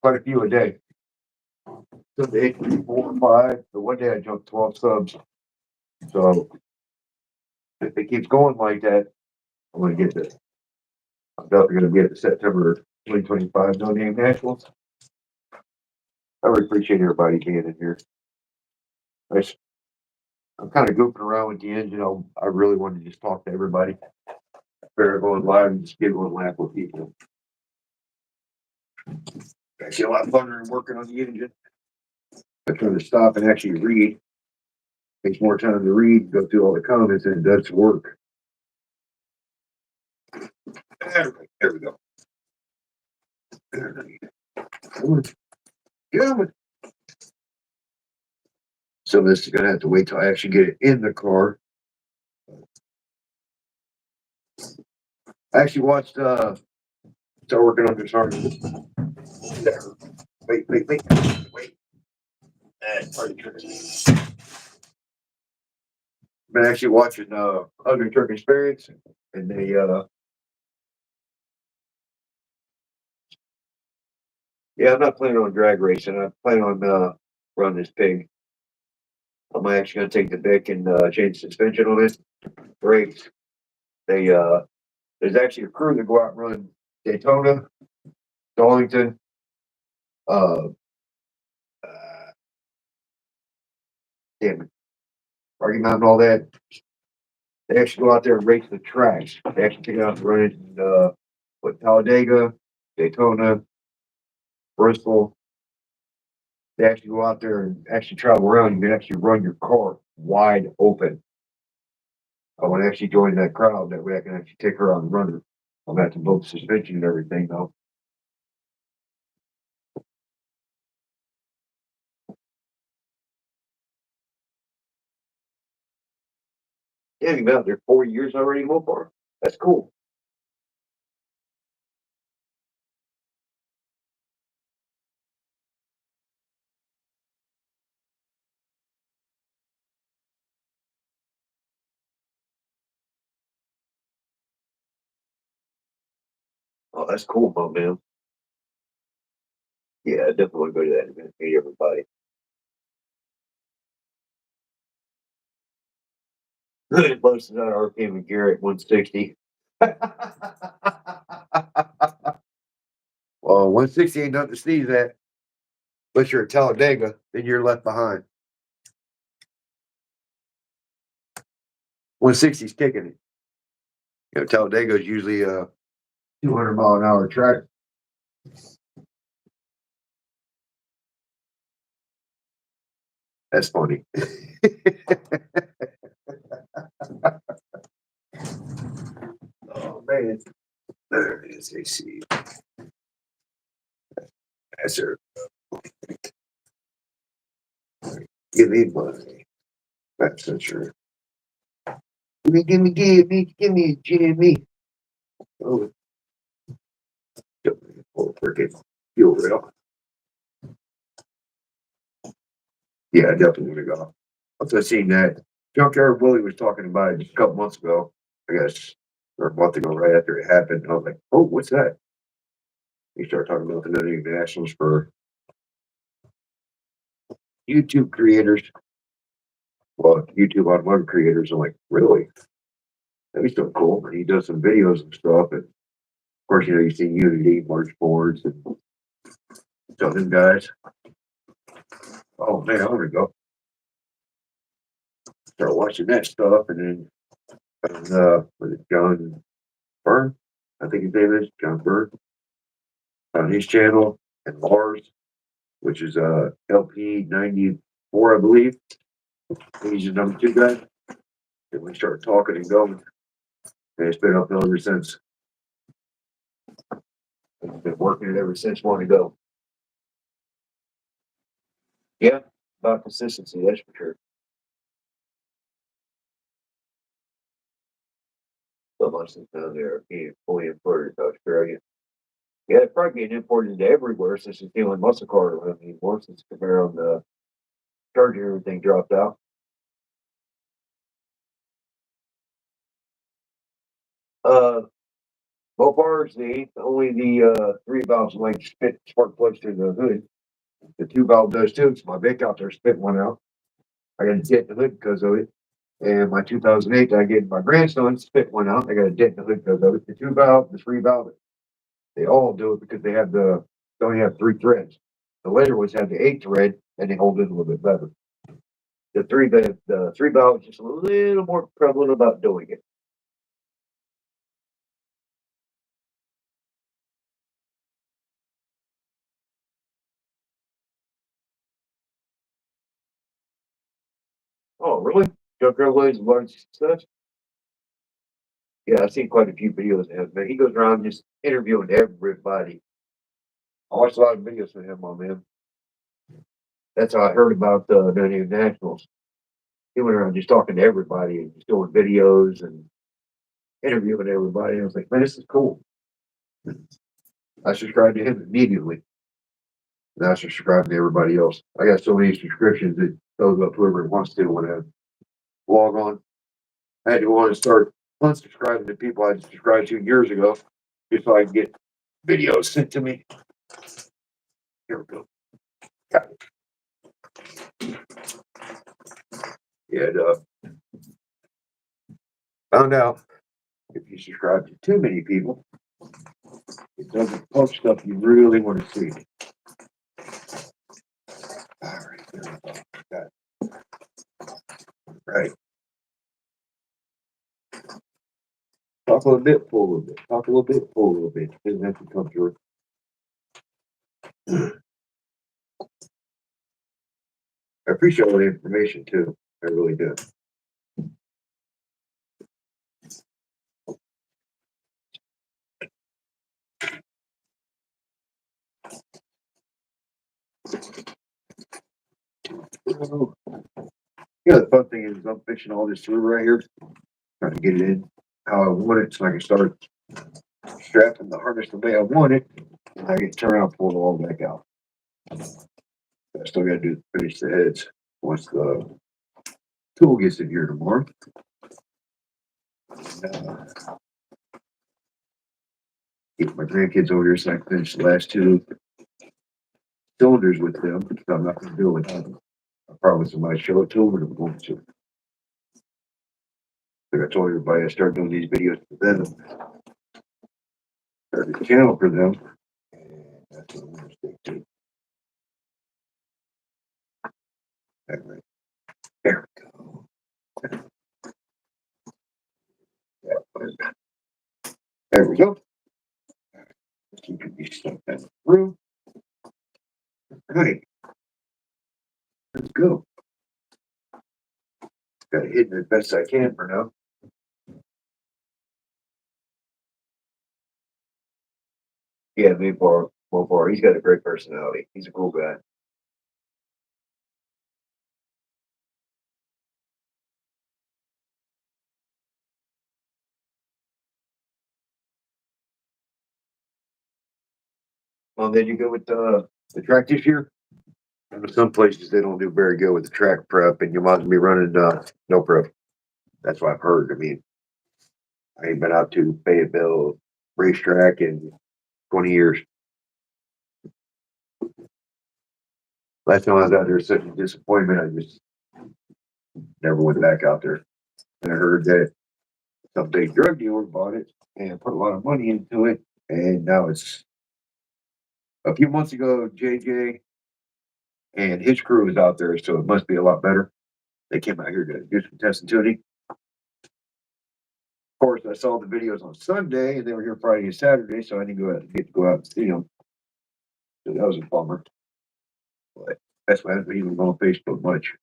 quite a few a day. So 8, 3, 4, 5. The one day I jumped 12 subs. So if it keeps going like that, I'm gonna get this. I'm definitely gonna get it September 2025 No Name Nationals. I really appreciate everybody being in here. I, I'm kind of goofing around with the engine. I really want to just talk to everybody. Better going live and just get one laugh with people. Actually, a lot funner than working on the engine. I try to stop and actually read. Takes more time to read, go through all the comments, than it does work. There we go. Come on. Some of this is gonna have to wait till I actually get it in the car. I actually watched start working on this article. There. Wait. Probably triggers me. Been actually watching Ugly Truck Experience, and they yeah, I'm not planning on drag racing. I plan on running this pig. I'm actually gonna take the Vic and change the suspension on it. Brakes. They there's actually a crew that go out and run Daytona, Darlington, uh, uh damn it, Rocky Mountain, all that. They actually go out there and race the tracks. They actually take it out and run it in what, Talladega, Daytona, Bristol. They actually go out there and actually travel around. You can actually run your car wide open. I want to actually join that crowd. That way I can actually take her on the runner. I'm going to have to build suspension and everything though. Yeah, you've been out there 4 years already, Mopar. That's cool. Oh, that's cool, my man. Yeah, I definitely want to go to that event. Meet everybody. Most out RPM and Garrett 160. Well, 160 ain't nothing to sneeze at. Unless you're at Talladega, then you're left behind. 160 is kicking it. Talladega is usually a 200-mile-an-hour track. That's funny. Oh man, there it is. give me money. That's not sure. Give me, Jimmy. Oh, freaking fuel rail. Yeah, I definitely would have gone. Once I seen that, Junkyard Willie was talking about it just a couple months ago, I guess, or a month ago, right after it happened. And I was like, oh, what's that? He started talking about the net internationals for YouTube creators. Well, YouTube automotive creators. I'm like, really? That'd be so cool. And he does some videos and stuff. And of course, you see Unity, March Boards, and some of them guys. Oh man, I'm gonna go start watching that stuff. And then, was it John Byrne? I think his name is John Byrne on his channel, and Lars, which is LP94, I believe. He's the number 2 guy. And we started talking and going. And it's been uphill ever since. I've been working it ever since wanting to go. Yeah, about consistency, that's for sure. So much since down there being fully imported to Australia. Yeah, it's probably getting imported into everywhere since it's dealing muscle car around anymore since Camaro and the Charger and everything dropped out. Uh, Mopars, only the 3 valves like spit spark plugs through the hood. The 2 valve does too. So my Vic out there spit one out. I got a dent in the hood because of it. And my 2008, I get my grandson spit one out. I got a dent in the hood because of it. The 2 valve, the 3 valve, they all do it because they only have 3 threads. The later ones have the 8 thread and they hold it a little bit better. The 3 valve is just a little more prevalent about doing it. Oh, really? Junkyard Willie's a large success? Yeah, I've seen quite a few videos of him, man. He goes around just interviewing everybody. I watched a lot of videos of him on him. That's how I heard about the Nationals. He went around just talking to everybody and just doing videos and interviewing everybody. I was like, man, this is cool. I subscribed to him immediately. And I subscribe to everybody else. I got so many subscriptions that goes up whoever wants to want to log on. I had to go on and start unsubscribing to people I subscribed to years ago just so I can get videos sent to me. Here we go. Got it. Yeah, found out if you subscribe to too many people, it doesn't post stuff you really want to see. All right, there we go. Got it. Right. Talk a little bit, pull a little bit. Talk a little bit, pull a little bit. Doesn't have to come through. I appreciate all the information too. I really do. Yeah, the fun thing is I'm fixing all this through right here, trying to get it in how I want it so I can start strapping the harness the way I want it. And I can turn around and pull it all back out. I still got to do finish the heads once the tool gets in here tomorrow. Get my grandkids over here so I can finish the last 2 cylinders with them. So I'm not going to do it without them. I promised them I'd show it to them, but I'm going to. Like I told everybody, I started doing these videos for them. Started a channel for them. And that's what I'm going to stick to. Right. There we go. There we go. Keep these stuff in the room. Right. Let's go. Got it hidden as best I can for now. Yeah, Mopar. He's got a great personality. He's a cool guy. Well, then you go with the track this year. I know some places they don't do very good with the track prep, and you might be running no prep. That's what I've heard. I mean, I ain't been out to Fayetteville racetrack in 20 years. Last time I was out there, such a disappointment. I just never went back out there. And I heard that some big drug dealer bought it and put a lot of money into it, and now it's a few months ago. JJ and his crew was out there, so it must be a lot better. They came out here to do some testing tuning. Of course, I saw the videos on Sunday, and they were here Friday and Saturday, so I didn't get to go out and see them. So that was a bummer. But that's why I haven't even on Facebook much.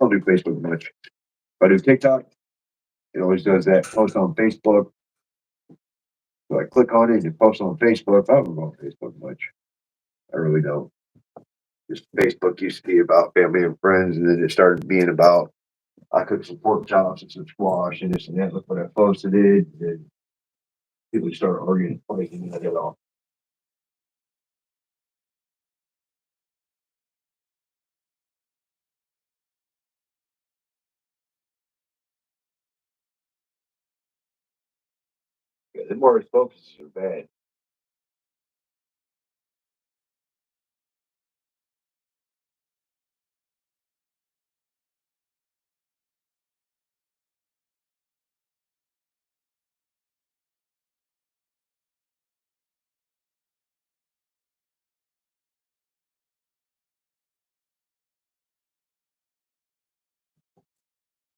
I don't do Facebook much. If I do TikTok, it always does that. Post on Facebook. So I click on it and post on Facebook. I don't go on Facebook much. I really don't. Just Facebook used to be about family and friends, and then it started being about I cook some pork chops and some squash and this and that. Look what I posted it. And people start arguing, fighting, and it all. Yeah, the more focuses are bad.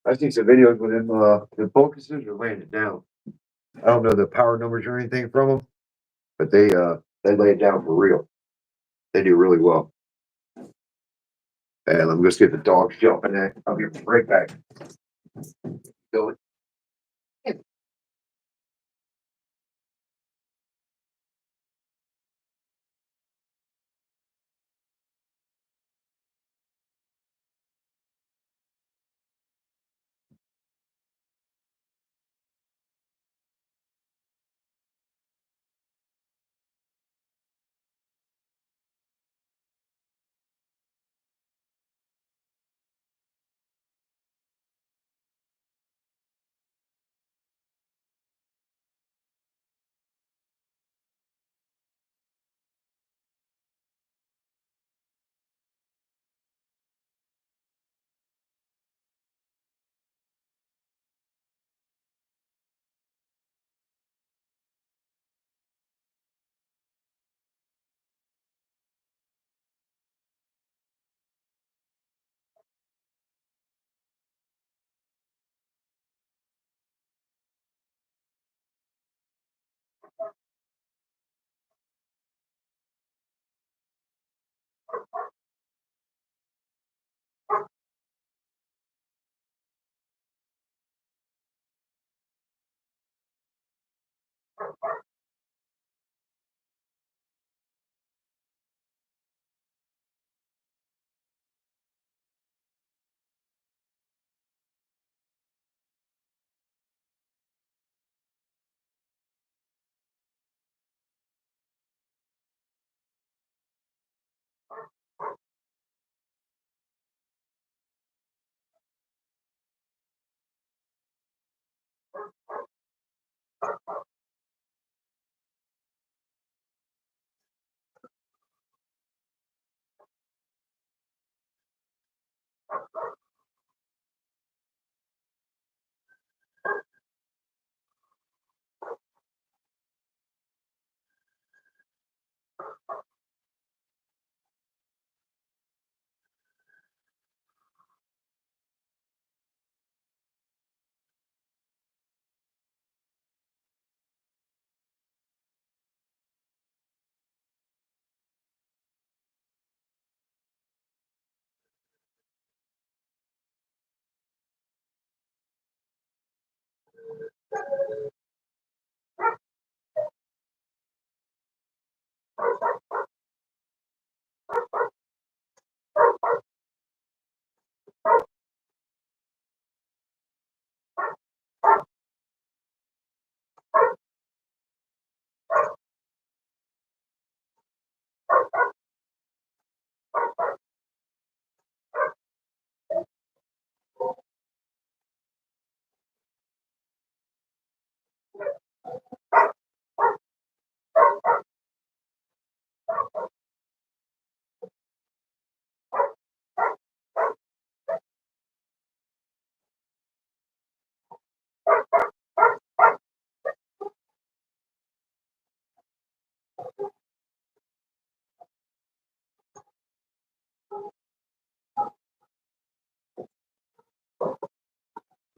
I see some videos with them. The focuses are laying it down. I don't know the power numbers or anything from them, but they lay it down for real. They do really well. And I'm just get the dogs jumping. I'll be right back. Billy.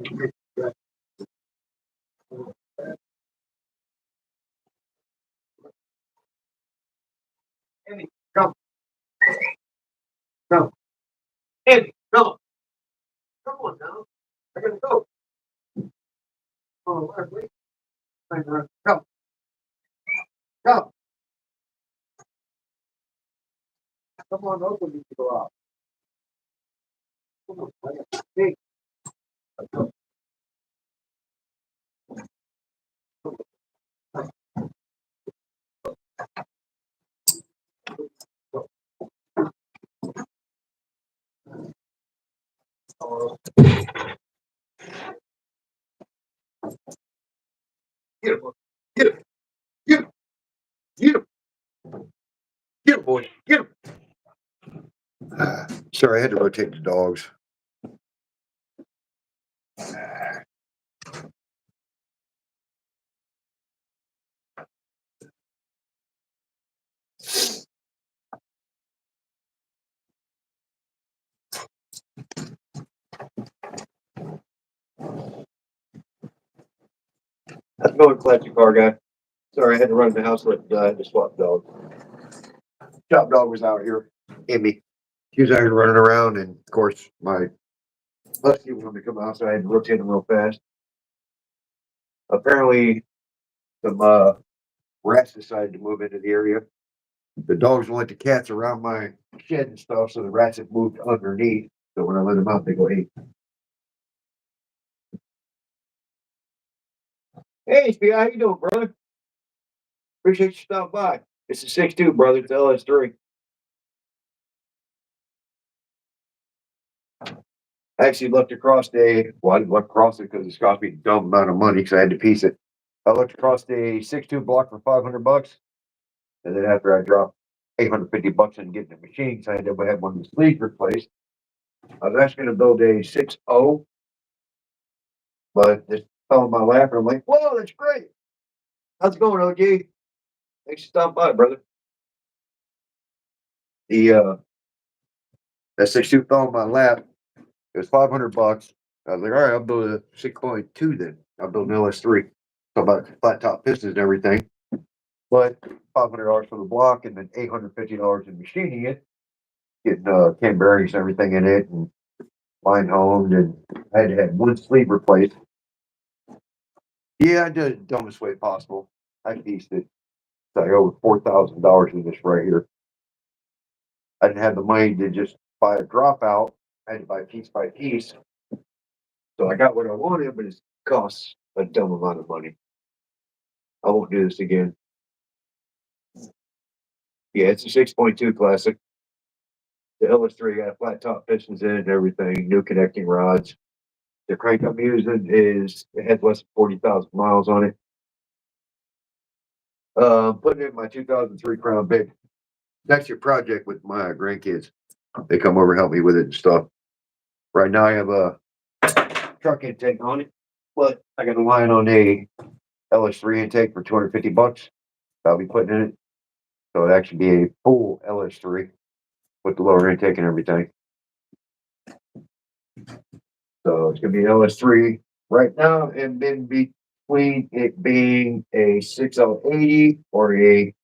Andy, come, come. Andy, come. Come on now. I gotta go. Oh, wait. Come, come. Come on, open me to go out. Come on. Hey, get him, get him, get him, get him, get him, boy, get him. Sorry, I had to rotate the dogs. Let's go and collect your car, guy. Sorry, I had to run to the house. I had to swap dog. Shop dog was out here. Emmy. She was out here running around, and of course, my husky wanted to come out, so I had to rotate him real fast. Apparently, some rats decided to move into the area. The dogs let the cats around my shed and stuff, so the rats have moved underneath. So when I let them out, they go, hey. Hey, SB, how you doing, brother? Appreciate you stopping by. It's a 6'2", brother. It's LS3. I actually looked across I didn't look across it because it's cost me a dumb amount of money because I had to piece it. I looked across the 6'2" block for $500. And then after I dropped $850 in getting the machine, because I had to have one of the sleeves replaced, I was actually going to build a 6.0, but this fell in my lap, and I'm like, whoa, that's great. How's it going, OG? Thanks for stopping by, brother. The that 6.2 fell in my lap. It was $500. I was like, all right, I'll build a 6.2 then. I'll build an LS3. So about flat top pistons and everything. But $500 for the block and then $850 in machining it, getting cam bearings and everything in it, and line honed, and I had to have one sleeve replaced. Yeah, I did it the dumbest way possible. I pieced it. So I owe $4,000 in this right here. I didn't have the money to just buy a dropout. I had to buy piece by piece. So I got what I wanted, but it costs a dumb amount of money. I won't do this again. Yeah, it's a 6.2 classic. The LS3 got flat top pistons in it and everything, new connecting rods. The crank I'm using it has less than 40,000 miles on it. Putting it in my 2003 Crown Vic. That's your project with my grandkids. They come over, help me with it and stuff. Right now I have a truck intake on it, but I got a line on a LS3 intake for $250. I'll be putting in it. So it'll actually be a full LS3 with the lower intake and everything. So it's gonna be LS3 right now, and then between it being a 6080 or it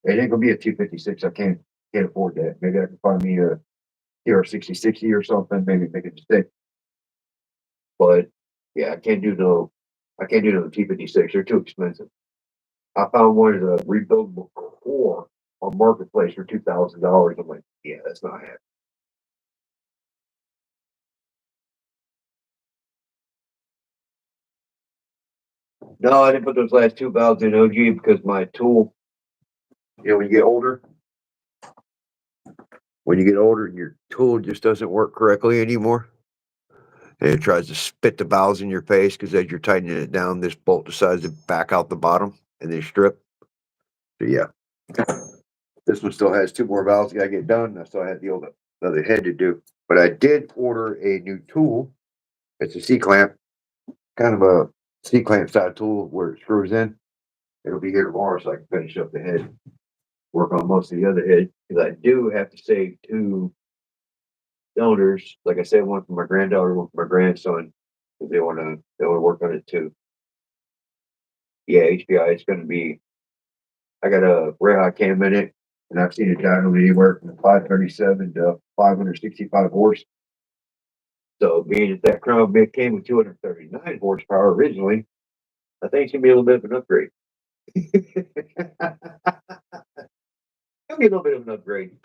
ain't gonna be a 256. I can't afford that. Maybe I can find me a TR6060 or something, maybe make it stick. But yeah, I can't do no T56. They're too expensive. I found one at a rebuildable core on Marketplace for $2,000. I'm like, yeah, that's not happening. No, I didn't put those last two valves in OG because my tool, when you get older, your tool just doesn't work correctly anymore. And it tries to spit the valves in your face because as you're tightening it down, this bolt decides to back out the bottom and then strip. So yeah, this one still has two more valves got to get done. I still had the other head to do, but I did order a new tool. It's a C clamp, kind of a C clamp style tool where it screws in. It'll be here tomorrow, so I can finish up the head, work on most of the other head because I do have to save two cylinders. Like I said, one for my granddaughter, one for my grandson. 'cause they wanna work on it too. Yeah, HPI, it's gonna be, I got a red hot cam in it, and I've seen it down anywhere from 537 to 565 horse. So being that that Crown Vic came with 239 horsepower originally, I think it's gonna be a little bit of an upgrade. It'll be a little bit of an upgrade,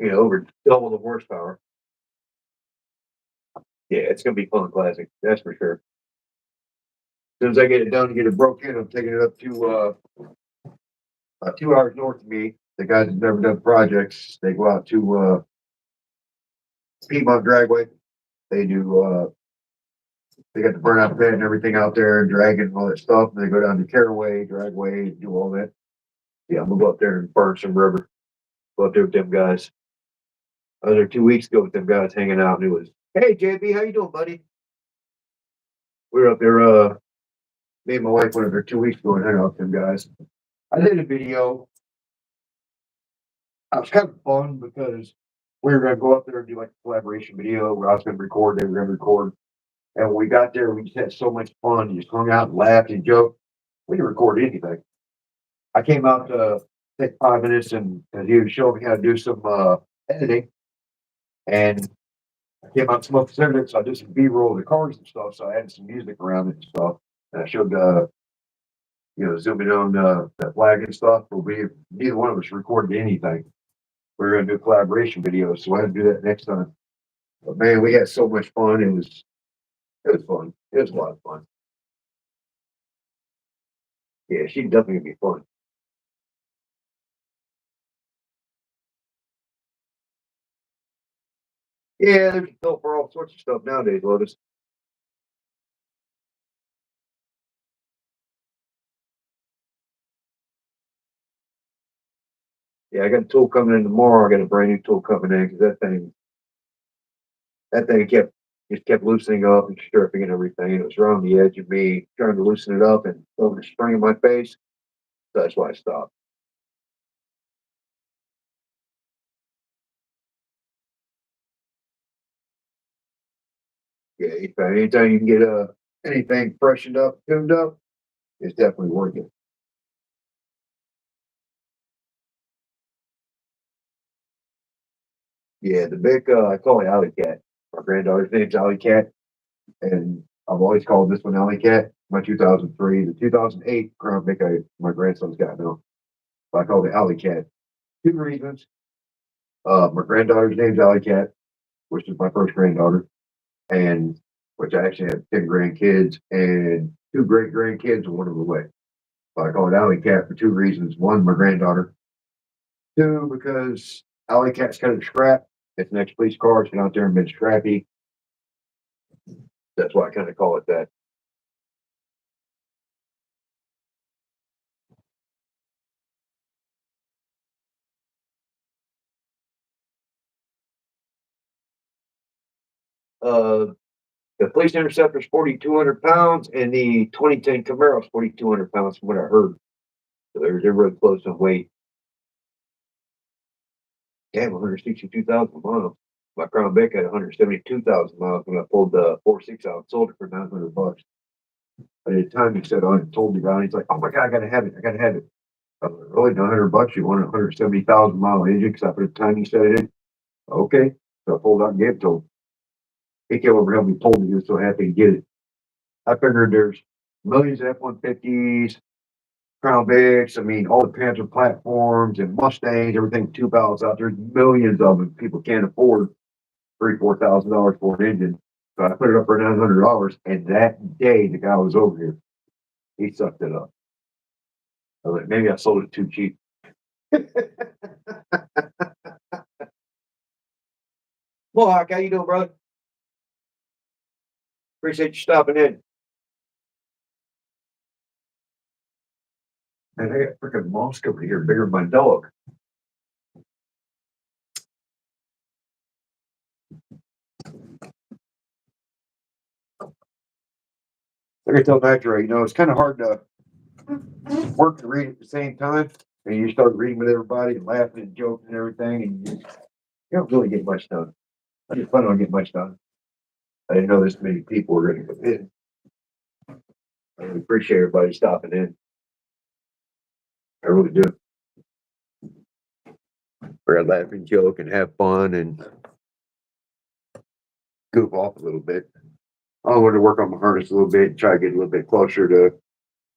over double the horsepower. Yeah, it's gonna be fun classic, that's for sure. As soon as I get it done and get it broke in, I'm taking it up to about 2 hours north of me. The guys have never done projects. They go out to Piedmont Dragway. They do they got the burnout bed and everything out there and dragging and all that stuff. And they go down to Caraway, Dragway, do all that. Yeah, I'm gonna go up there and burn some rubber. Go up there with them guys. I was there 2 weeks ago with them guys hanging out, and it was, hey JB, how you doing, buddy? We were up there, me and my wife went up there 2 weeks ago and hung out with them guys. I did a video. I was kind of fun because we were gonna go up there and do like a collaboration video where I was gonna record, they were gonna record. And when we got there, we just had so much fun. Just hung out and laughed and joked. We didn't record anything. I came out to take 5 minutes and he was showing me how to do some editing. And I came out and smoked cigarettes. So I did some B-roll of the cars and stuff. So I added some music around it and stuff. And I showed, zooming on that flag and stuff. But neither one of us recorded anything. We were going to do a collaboration video. So I had to do that next time. But man, we had so much fun. It was fun. It was a lot of fun. Yeah, she's definitely gonna be fun. Yeah, there's built for all sorts of stuff nowadays, Lotus. Yeah, I got a tool coming in tomorrow. I got a brand new tool coming in because that thing kept loosening up and stripping and everything. It was around the edge of me trying to loosen it up and over the spring in my face. So that's why I stopped. Yeah, anytime you can get anything freshened up, tuned up, it's definitely worth it. Yeah, the big I call it Alley Cat. My granddaughter's name's Alley Cat, and I've always called this one Alley Cat. My 2003, the 2008 Crown Vic my grandson's got now. But I called it Alley Cat. Two reasons. My granddaughter's name's Alley Cat, which is my first granddaughter, and which I actually have 10 grandkids and two great grandkids and one of the way. So I call it Alley Cat for two reasons. One, my granddaughter. Two, because Alley Cat's kind of scrap. It's an ex-police car. It's been out there and been scrappy. That's why I kind of call it that. Uh, the police interceptor is 4,200 pounds, and the 2010 Camaro is 4,200 pounds, from what I heard. So they're really close in weight. Damn, 162,000 miles. My Crown Vic had 172,000 miles when I pulled the 4.6 out and sold it for $900. I did a timing set on it and told the guy, and he's like, "Oh my god, I gotta have it! I gotta have it." I was like, "Really, $900? You want a 170,000 mile engine because I put a timing set in it?" Okay, so I pulled out and gave it to him. He came over and helped me pull it. He was so happy to get it. I figured there's millions of F-150s, Crown Vics. I mean, all the Panther platforms and Mustangs, everything two valves out there. Millions of them. People can't afford $3,000-4,000 for an engine. So I put it up for $900. And that day, the guy was over here. He sucked it up. I was like, maybe I sold it too cheap. Mohawk, how you doing, brother? Appreciate you stopping in. And I got freaking moss over here, bigger than my dog. Like I tell Nitro, it's kind of hard to work and read at the same time. And you start reading with everybody and laughing and joking and everything, and you don't really get much done. I just plan on getting much done. I didn't know this many people were going to come in. I really appreciate everybody stopping in. I really do. We're gonna laugh and joke and have fun and goof off a little bit. I wanted to work on my harness a little bit and try to get a little bit closer to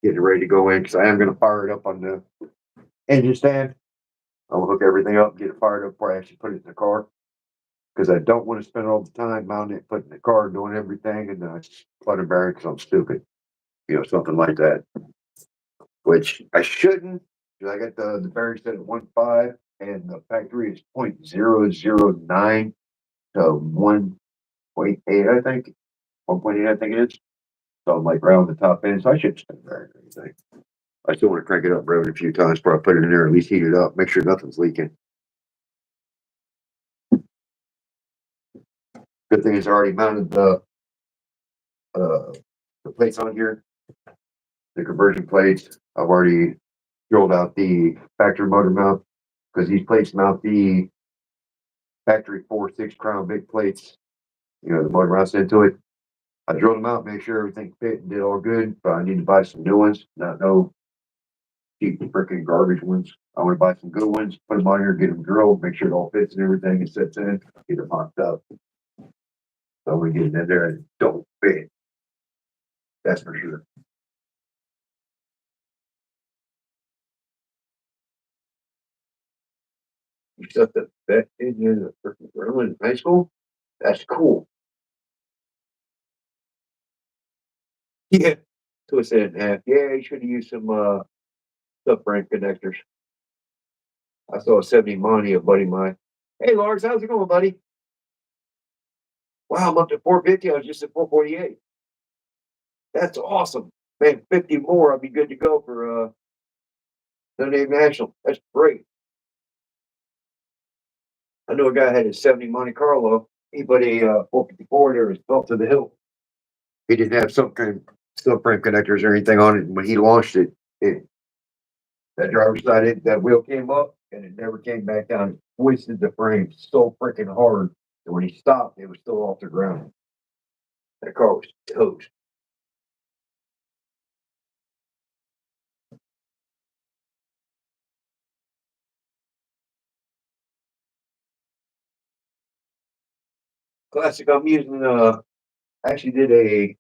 getting ready to go in because I am going to fire it up on the engine stand. I'll hook everything up, get it fired up before I actually put it in the car because I don't want to spend all the time mounting it, putting it in the car, doing everything, and then I flutter bearing because I'm stupid. Something like that, which I shouldn't. I got the bearing set at 1.5 and the factory is 0.009 to 1.8, I think. 1.8, I think it is. So I'm like around the top end, so I shouldn't spend bearing or anything. I still want to crank it up, rev it a few times before I put it in there, at least heat it up, make sure nothing's leaking. Good thing is I already mounted the plates on here, the conversion plates. I've already drilled out the factory motor mount because these plates mount the factory 4/6 crown big plates. The motor mounts into it. I drilled them out, make sure everything fit and did all good, but I need to buy some new ones, not no cheap freaking garbage ones. I want to buy some good ones, put them on here, get them drilled, make sure it all fits and everything and sets in, get them hooked up. So we get in there and it don't fit. That's for sure. You set the vet in the freaking grill in high school? That's cool. Yeah. Twist it in half. Yeah, you should have used some subframe connectors. I saw a 70 Monty, a buddy of mine. Hey Lars, how's it going, buddy? Wow, I'm up to 450. I was just at 448. That's awesome. Man, 50 more, I'll be good to go for No Name National. That's great. I know a guy had a 70 Monte Carlo. He put a 454 there, was built to the hill. He didn't have some kind of subframe connectors or anything on it. And when he launched it, that driver's side, that wheel came up and it never came back down. It twisted the frame so freaking hard. And when he stopped, it was still off the ground. That car was toast. Classic. I'm using actually did a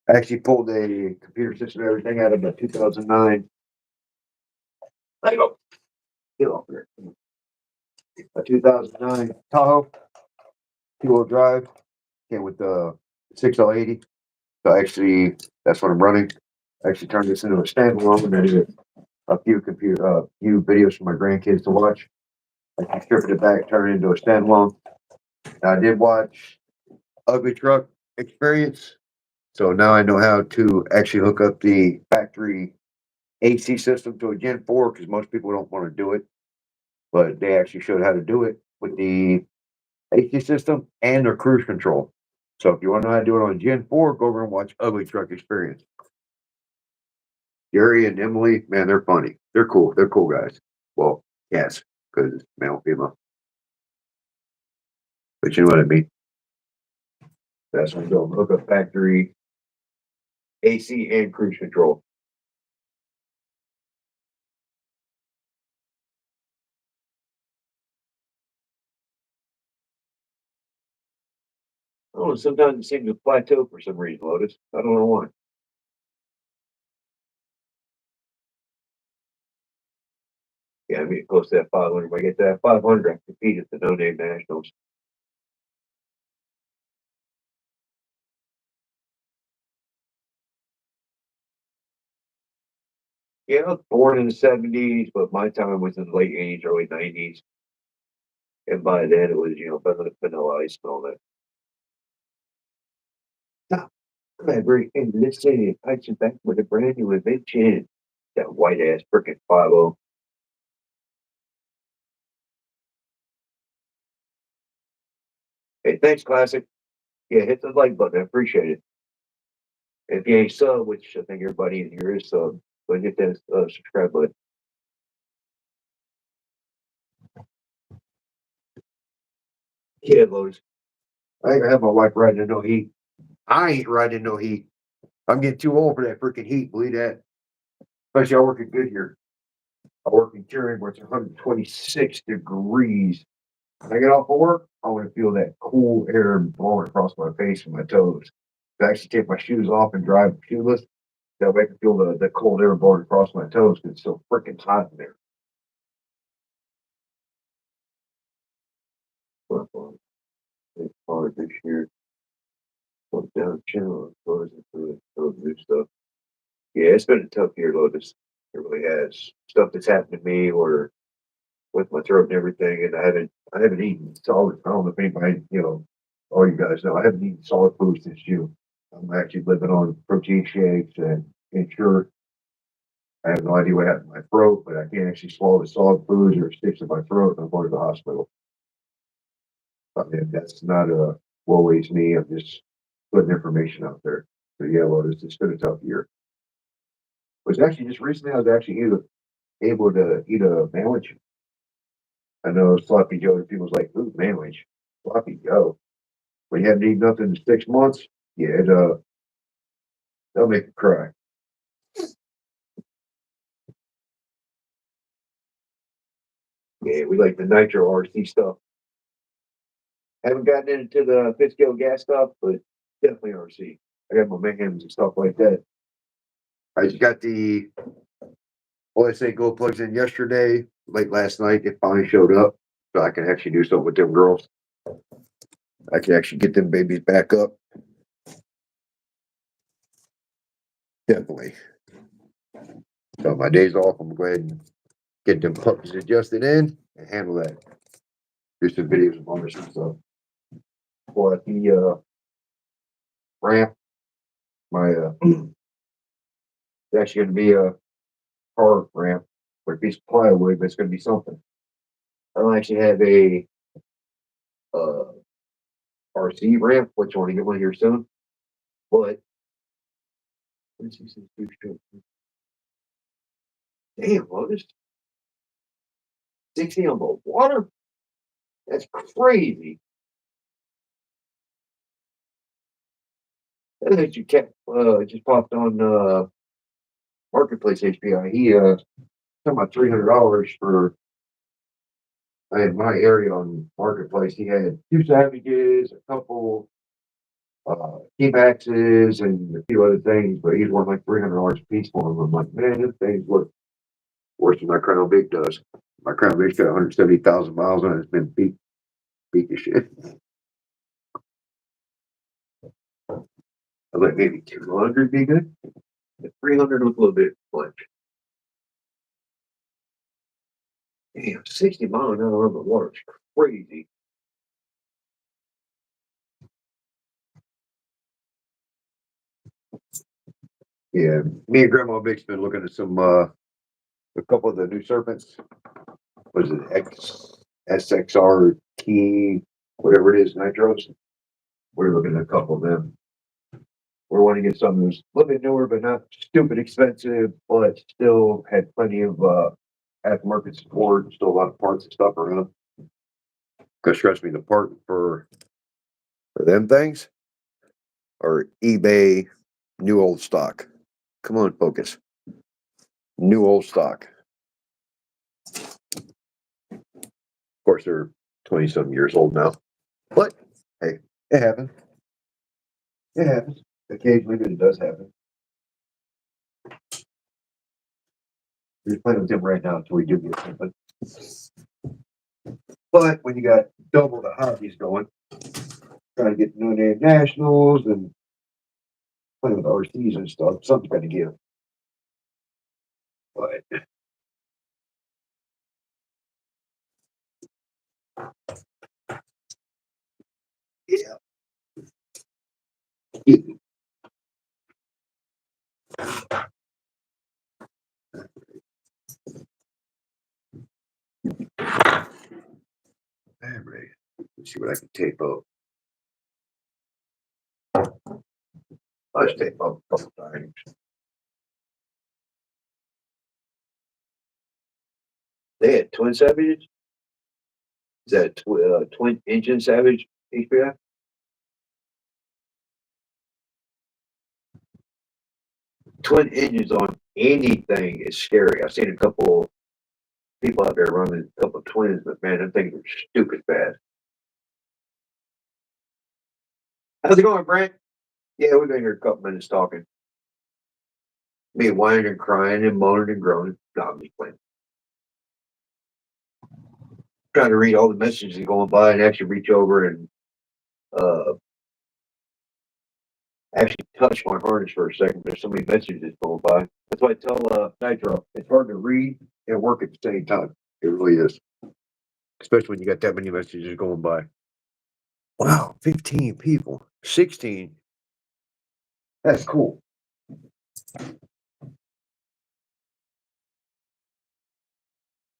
actually pulled a computer system and everything out of a 2009. Let go. Get off there. A 2009 Tahoe, two-wheel drive, came with the 6L80. So actually, that's what I'm running. I actually turned this into a standalone and I did a few videos for my grandkids to watch. I can strip it back, turn it into a standalone. I did watch Ugly Truck Experience, so now I know how to actually hook up the factory AC system to a Gen 4 because most people don't want to do it, but they actually showed how to do it with the AC system and their cruise control. So if you want to know how to do it on Gen 4, go over and watch Ugly Truck Experience. Gary and Emily, man, they're funny. They're cool. They're cool guys. Well, yes, because it's male, female. But you know what I mean? That's when you go hook up factory AC and cruise control. Oh, sometimes it seems to plateau for some reason, Lotus. I don't know why. Yeah, I mean, close to that 500. If I get to that 500, I compete at the No Name Nationals. Yeah, I was born in the 70s, but my time was in the late 80s, early 90s. And by then it was, vanilla ice and all that. Stop, collaborate and listen and punch it back with a brand new invention. That white ass frickin' 50. Hey, thanks, Classic. Yeah, hit the like button. I appreciate it. If you ain't sub, which I think everybody in here is sub, but hit that subscribe button. Yeah, Lotus. I ain't gonna have my wife riding in no heat. I ain't riding in no heat. I'm getting too old for that freaking heat. Believe that. Especially I work at Goodyear. I work in Curing where it's 126 degrees. When I get off of work, I want to feel that cool air blowing across my face and my toes. To actually take my shoes off and drive shoeless, that way I can feel the cold air blowing across my toes because it's so freaking hot in there. But, it's hard this year. Went down channel and new stuff. Yeah, it's been a tough year, Lotus. It really has. Stuff that's happened to me or with my throat and everything, and I haven't eaten solid. I don't know if anybody, all you guys know, I haven't eaten solid food since June. I'm actually living on protein shakes and ensure I have no idea what happened to my throat, but I can't actually swallow the solid foods or it sticks in my throat and I'm going to the hospital. I mean, that's not a woe is me. I'm just putting information out there. So yeah, Lotus, it's been a tough year. It was actually just recently I was actually able to eat a sandwich. I know sloppy Joe and people's like, ooh, sandwich. Sloppy Joe. When you haven't eaten nothing in 6 months, yeah, that'll make you cry. Yeah, we like the nitro RC stuff. Haven't gotten into the fifth scale gas stuff, but definitely RC. I got my mayhems and stuff like that. I just got the OSA Go plugs in yesterday, late last night. It finally showed up, so I can actually do something with them girls. I can actually get them babies back up. Definitely. So my days off, I'm going to go ahead and get them puppies adjusted in and handle that. Do some videos of them and stuff. But the ramp, my it's actually going to be a car ramp with a piece of plywood, but it's going to be something. I don't actually have a uh, RC ramp, which I want to get one here soon. But let's see, damn, well, this 60 on the water. That's crazy. That you kept just popped on Marketplace HPI. He talking about $300 for in my area on Marketplace. He had two Savages, a couple T-Maxes, and a few other things, but he's worth like $300 a piece for them. I'm like, man, this thing's worth worse than my Crown Vic does. My Crown Vic's got 170,000 miles on it. It's been beat to shit. I like maybe 200 be good. 300 was a little bit much. Damn, 60 miles an hour on the water is crazy. Yeah, me and Grandma Vic's been looking at a couple of the new Serpents. Was it SXR T, whatever it is, Nitros? We're looking at a couple of them. We want to get something that's a little bit newer, but not stupid expensive, but still had plenty of aftermarket support, still a lot of parts and stuff around. Because trust me, the part for them things are eBay new old stock. Come on, focus. New old stock. Of course, they're 20 some years old now. But hey, it happens. It happens. Occasionally, but it does happen. We're just playing with them right now until we do get something. But when you got double the hobbies going, trying to get new name nationals and playing with RCs and stuff, something's got to give. But yeah. Alright. Let's see what I can tape up. I'll just tape up a couple times. They had twin Savages? Is that twin engine Savage HPI? twin engines on anything is scary. I've seen a couple people out there running a couple of twins, but man, them things are stupid fast. How's it going, Brent? Yeah, we've been here a couple minutes talking. Me whining and crying and moaning and groaning. No, I'm just playing. Trying to read all the messages going by and actually reach over and uh, actually touch my harness for a second. There's so many messages going by. That's why I tell Nitro, it's hard to read and work at the same time. It really is. Especially when you got that many messages going by. Wow, 15 people. 16. That's cool.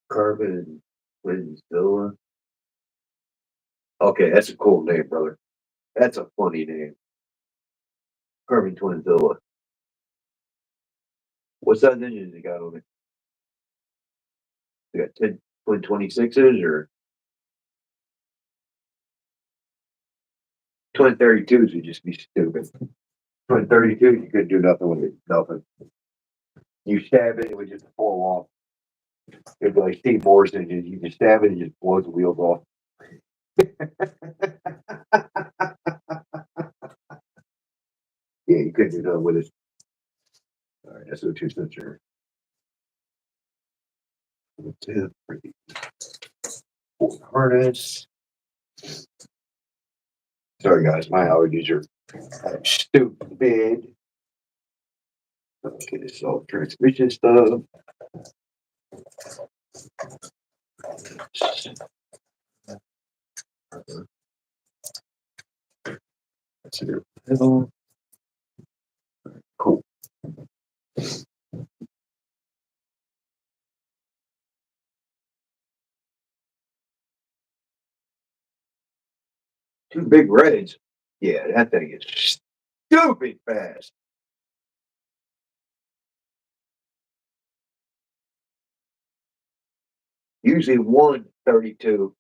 Carbon Twinzilla. Okay, that's a cool name, brother. That's a funny name. Carbon Twinzilla. What size engines you got on it? You got 10 twin 26s or twin 32s would just be stupid. Twin 32s, you couldn't do nothing with it. Nothing. You stab it, it would just fall off. It'd be like Steve Morris engines. You can stab it, it just blows the wheels off. Yeah, you couldn't do nothing with it. All right, that's what 2 cents are. Harness. Sorry, guys, my allergies are stupid. Okay, this is all transmission stuff. That's it. Cool. Two big reds. Yeah, that thing is stupid fast. Usually 132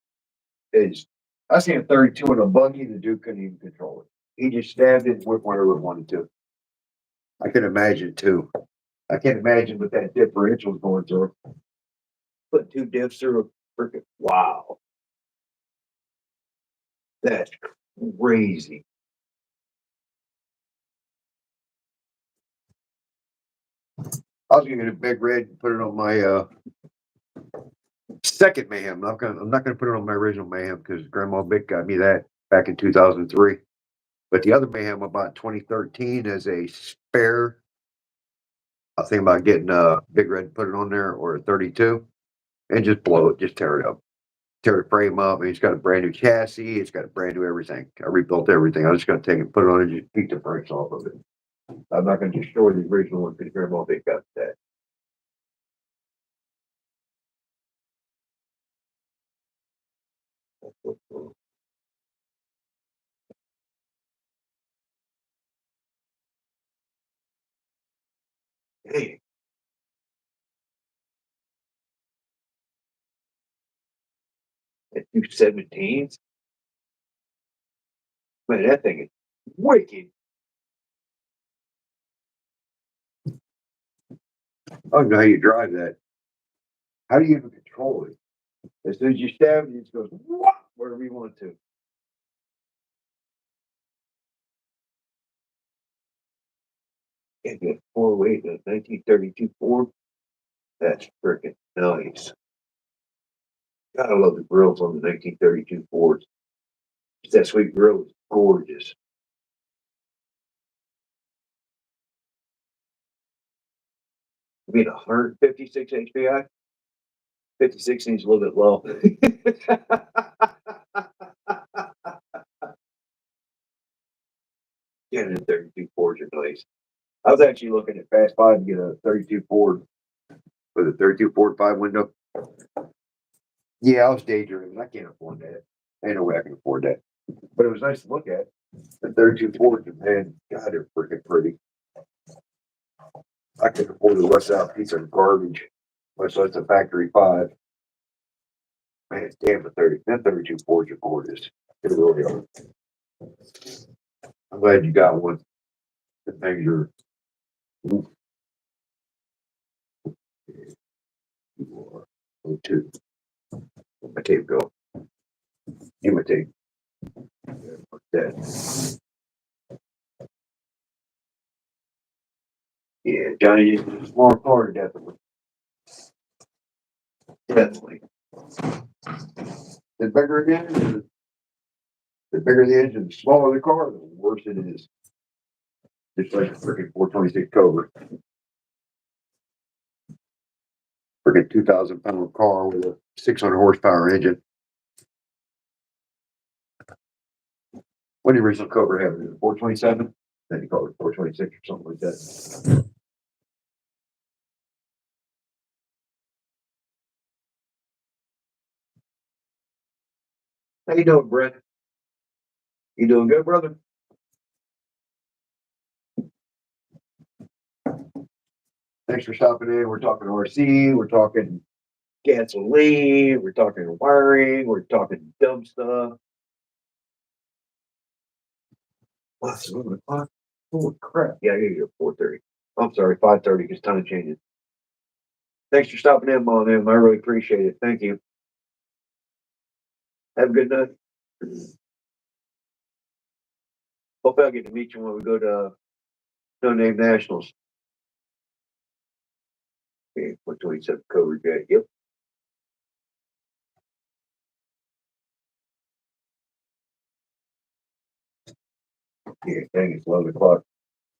is, I seen a 32 in a buggy, the dude couldn't even control it. He just stabbed it and went wherever it wanted to. I can imagine too. I can't imagine what that differential is going through. Put 2 diffs through a freaking, wow. That's crazy. I was gonna get a big red and put it on my second Mayhem. I'm not gonna put it on my original Mayhem because Grandma Vic got me that back in 2003. But the other Mayhem I bought 2013 as a spare. I was thinking about getting a big red and put it on there or a 32 and just blow it, just tear it up. Tear the frame up. And it's got a brand new chassis. It's got a brand new everything. I rebuilt everything. I was just gonna take it, put it on, and just beat the brakes off of it. I'm not gonna destroy the original one because Grandma Vic got that. Hey, that 217s. Man, that thing is wicked. I don't know how you drive that. How do you even control it? As soon as you stab it, it just goes whoop, wherever you want to. And the 408, the 1932 Ford, that's freaking nice. Gotta love the grills on the 1932 Fords. That sweet grill is gorgeous. I mean, 156 HPI? 56 seems a little bit low. Yeah, the 32 Fords are nice. I was actually looking at Fast Five to get a 32 Ford with a 32 Ford 5 window. Yeah, I was daydreaming. I can't afford that. Ain't no way I can afford that. But it was nice to look at. The 32 Fords, man, God, they're freaking pretty. I can afford the West Out piece of garbage, much less a factory 5. Man, damn, that 32 Fords are gorgeous. They really are. I'm glad you got one. The things are You are 02. Where'd my tape go? Give my tape. That. Yeah, Johnny is a small car, definitely. Definitely. The bigger the engine, the bigger the engine, the smaller the car, the worse it is. Just like a freaking 426 Cobra. Freaking 2,000 pound car with a 600 horsepower engine. What did the original Cobra have? 427? Then you call it 426 or something like that. How you doing, Brett? You doing good, brother? Thanks for stopping in. We're talking RC, we're talking gasoline, we're talking wiring, we're talking dumb stuff. What's 11 o'clock? Holy crap. Yeah, I gotta get 4:30. I'm sorry, 5:30 because time changes. Thanks for stopping in, Mom, man. I really appreciate it. Thank you. Have a good night. Hope I'll get to meet you when we go to No Name Nationals. Okay, 127 Cobra Jet. Yep. Yeah, dang, it's 11 o'clock.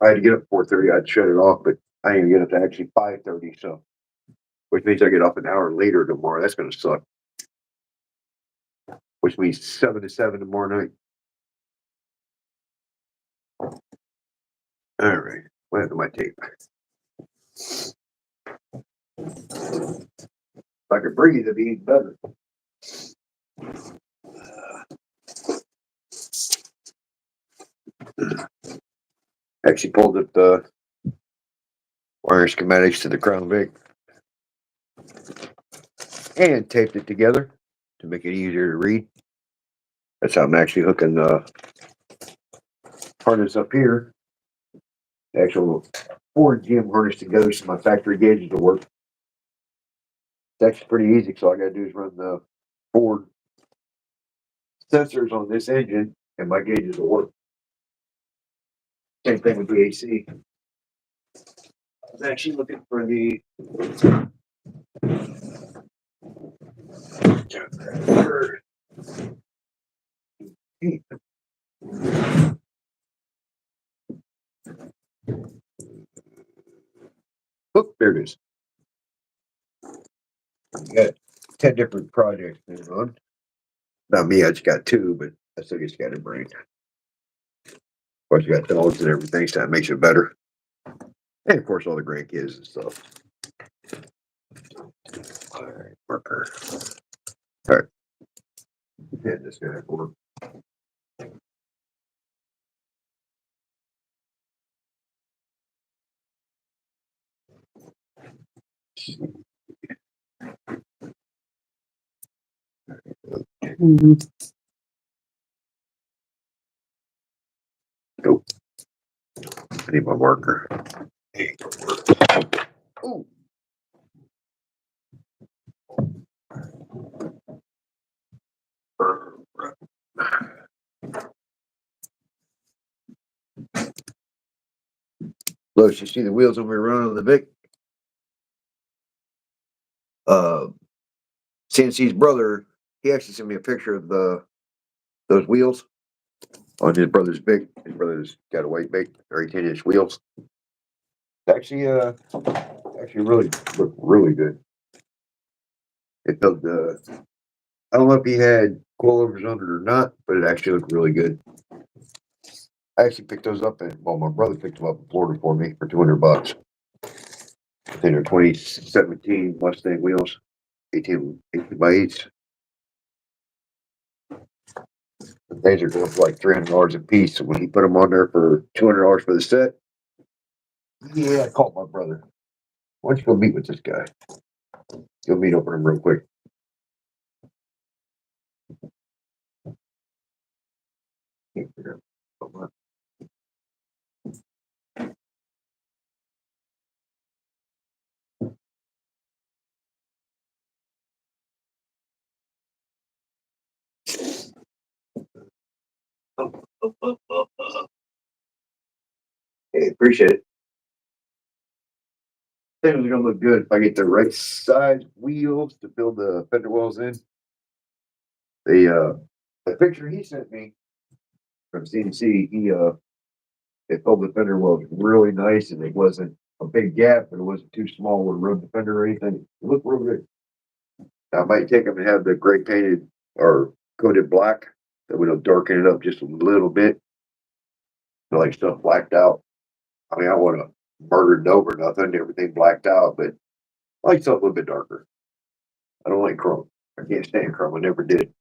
I had to get up at 4:30. I'd shut it off, but I didn't get up to actually 5:30, so which means I get off an hour later tomorrow. That's gonna suck. Which means 7 to 7 tomorrow night. All right. What happened to my tape? If I could breathe, it'd be even better. Actually pulled up the wire schematics to the Crown Vic and taped it together to make it easier to read. That's how I'm actually hooking the harness up here. The actual Ford GM harness together so my factory gauges will work. It's actually pretty easy. So all I gotta do is run the Ford sensors on this engine and my gauges will work. Same thing with the AC. I was actually looking for the oh, there it is. I got 10 different projects going on. Not me, I just got two, but I still just got a brain. Of course, you got dogs and everything, so that makes it better. And of course, all the grandkids and stuff. All right, marker. All right, yeah, this guy work. Nope, I need my marker. Oh, look, you see the wheels when we were running on the Vic? Uh, CNC's brother, he actually sent me a picture of those wheels on his brother's Vic. His brother's got a white Vic, or 18-inch wheels. Actually, actually really look really good. It felt I don't know if he had coilovers on it or not, but it actually looked really good. I actually picked those up well, my brother picked them up in Florida for me for $200. I think they're 2017 Mustang wheels, 18 by 8s. These are going for like $300 a piece. So when he put them on there for $200 for the set, yeah, I called my brother. Why don't you go meet with this guy? Go meet up with him real quick. Can't figure out. Hey, appreciate it. Things are gonna look good if I get the right size wheels to build the fender wells in. The picture he sent me from CNC, it filled the fender wells really nice, and it wasn't a big gap, but it wasn't too small to rub the fender or anything. It looked real good. I might take them and have the gray painted or coated black. That would have darkened it up just a little bit, so like stuff blacked out. I mean, I want to murdered over nothing, everything blacked out, but I like stuff a little bit darker. I don't like chrome. I can't stand chrome. I never did.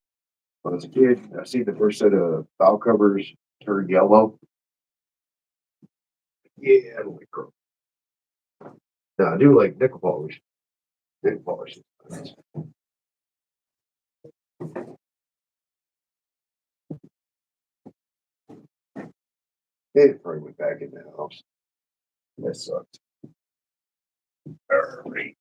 When I was a kid, I seen the first set of valve covers turn yellow. Yeah, I don't like chrome. No, I do like nickel polish. Nickel polish. It probably went back in the house. That sucked. All right.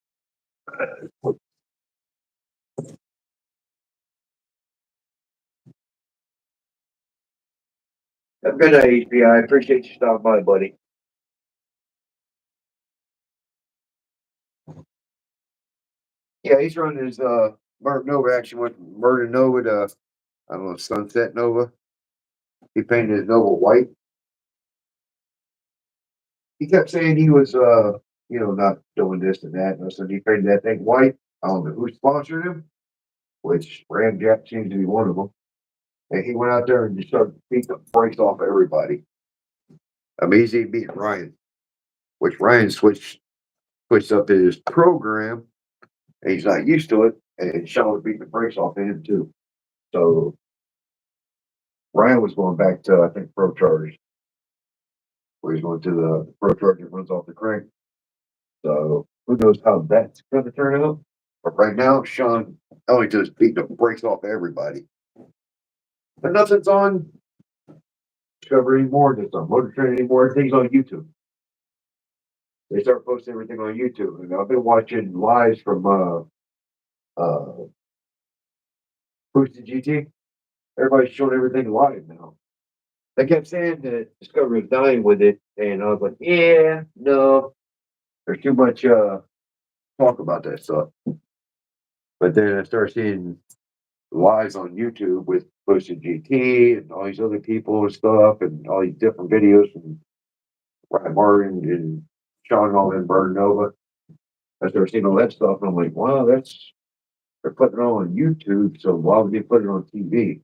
Have a good day, HBI. I appreciate you stopping by, buddy. Yeah, he's running his Merc Nova. Actually went from Murder Nova to I don't know, Sunset Nova. He painted his Nova white. He kept saying he was not doing this and that. And I said he painted that thing white. I don't know who sponsored him, which Ram Jack seems to be one of them. And he went out there and just started beating the brakes off of everybody. Amazing beating Ryan, which Ryan switched up his program and he's not used to it. And Sean was beating the brakes off of him too. So Ryan was going back to I think Pro Charge, where he's going to the Pro Charge that runs off the crank. So who knows how that's going to turn out? But right now, Sean only just beat the brakes off everybody. But nothing's on Discovery anymore. It's on Motor Trend anymore. Everything's on YouTube. They start posting everything on YouTube, and I've been watching lives from Boosted GT. Everybody's showing everything live now. They kept saying that Discovery was dying with it, and I was like, yeah, no, there's too much talk about that stuff. But then I started seeing lives on YouTube with Boosted GT and all these other people and stuff, and all these different videos from Ryan Martin and Sean all in Burn Nova. I started seeing all that stuff, and I'm like, wow, they're putting it all on YouTube, so why would they put it on TV?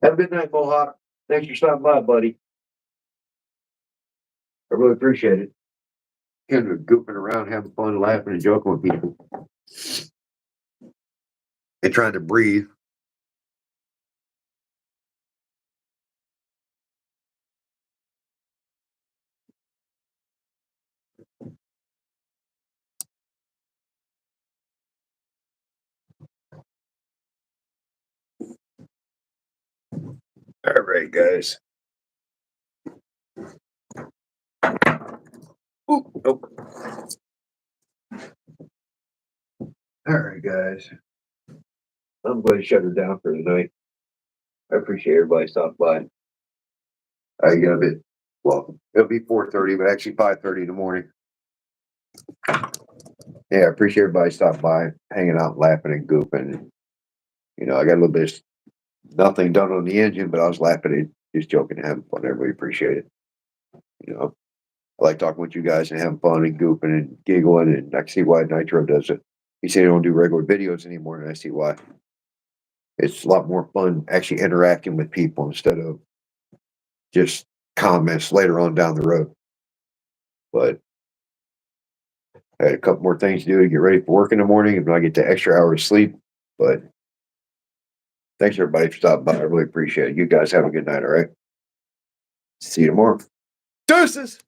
Have a good night, Mohawk. Thanks for stopping by, buddy. I really appreciate it. Kind of goofing around, having fun, laughing, and joking with people, and trying to breathe. All right, guys. Ooh, nope. All right, guys. I'm going to shut her down for tonight. I appreciate everybody stopping by. I got a bit. Well, it'll be 4:30, but actually 5:30 in the morning. Yeah, I appreciate everybody stopping by, hanging out, laughing and goofing. I got a little bit of nothing done on the engine, but I was laughing and just joking and having fun. I really appreciate it. I like talking with you guys and having fun and goofing and giggling, and I can see why Nitro does it. He said he don't do regular videos anymore, and I see why. It's a lot more fun actually interacting with people instead of just comments later on down the road. But I had a couple more things to do to get ready for work in the morning, and I get the extra hour of sleep. But thanks everybody for stopping by. I really appreciate it. You guys have a good night. All right. See you tomorrow. Deuces.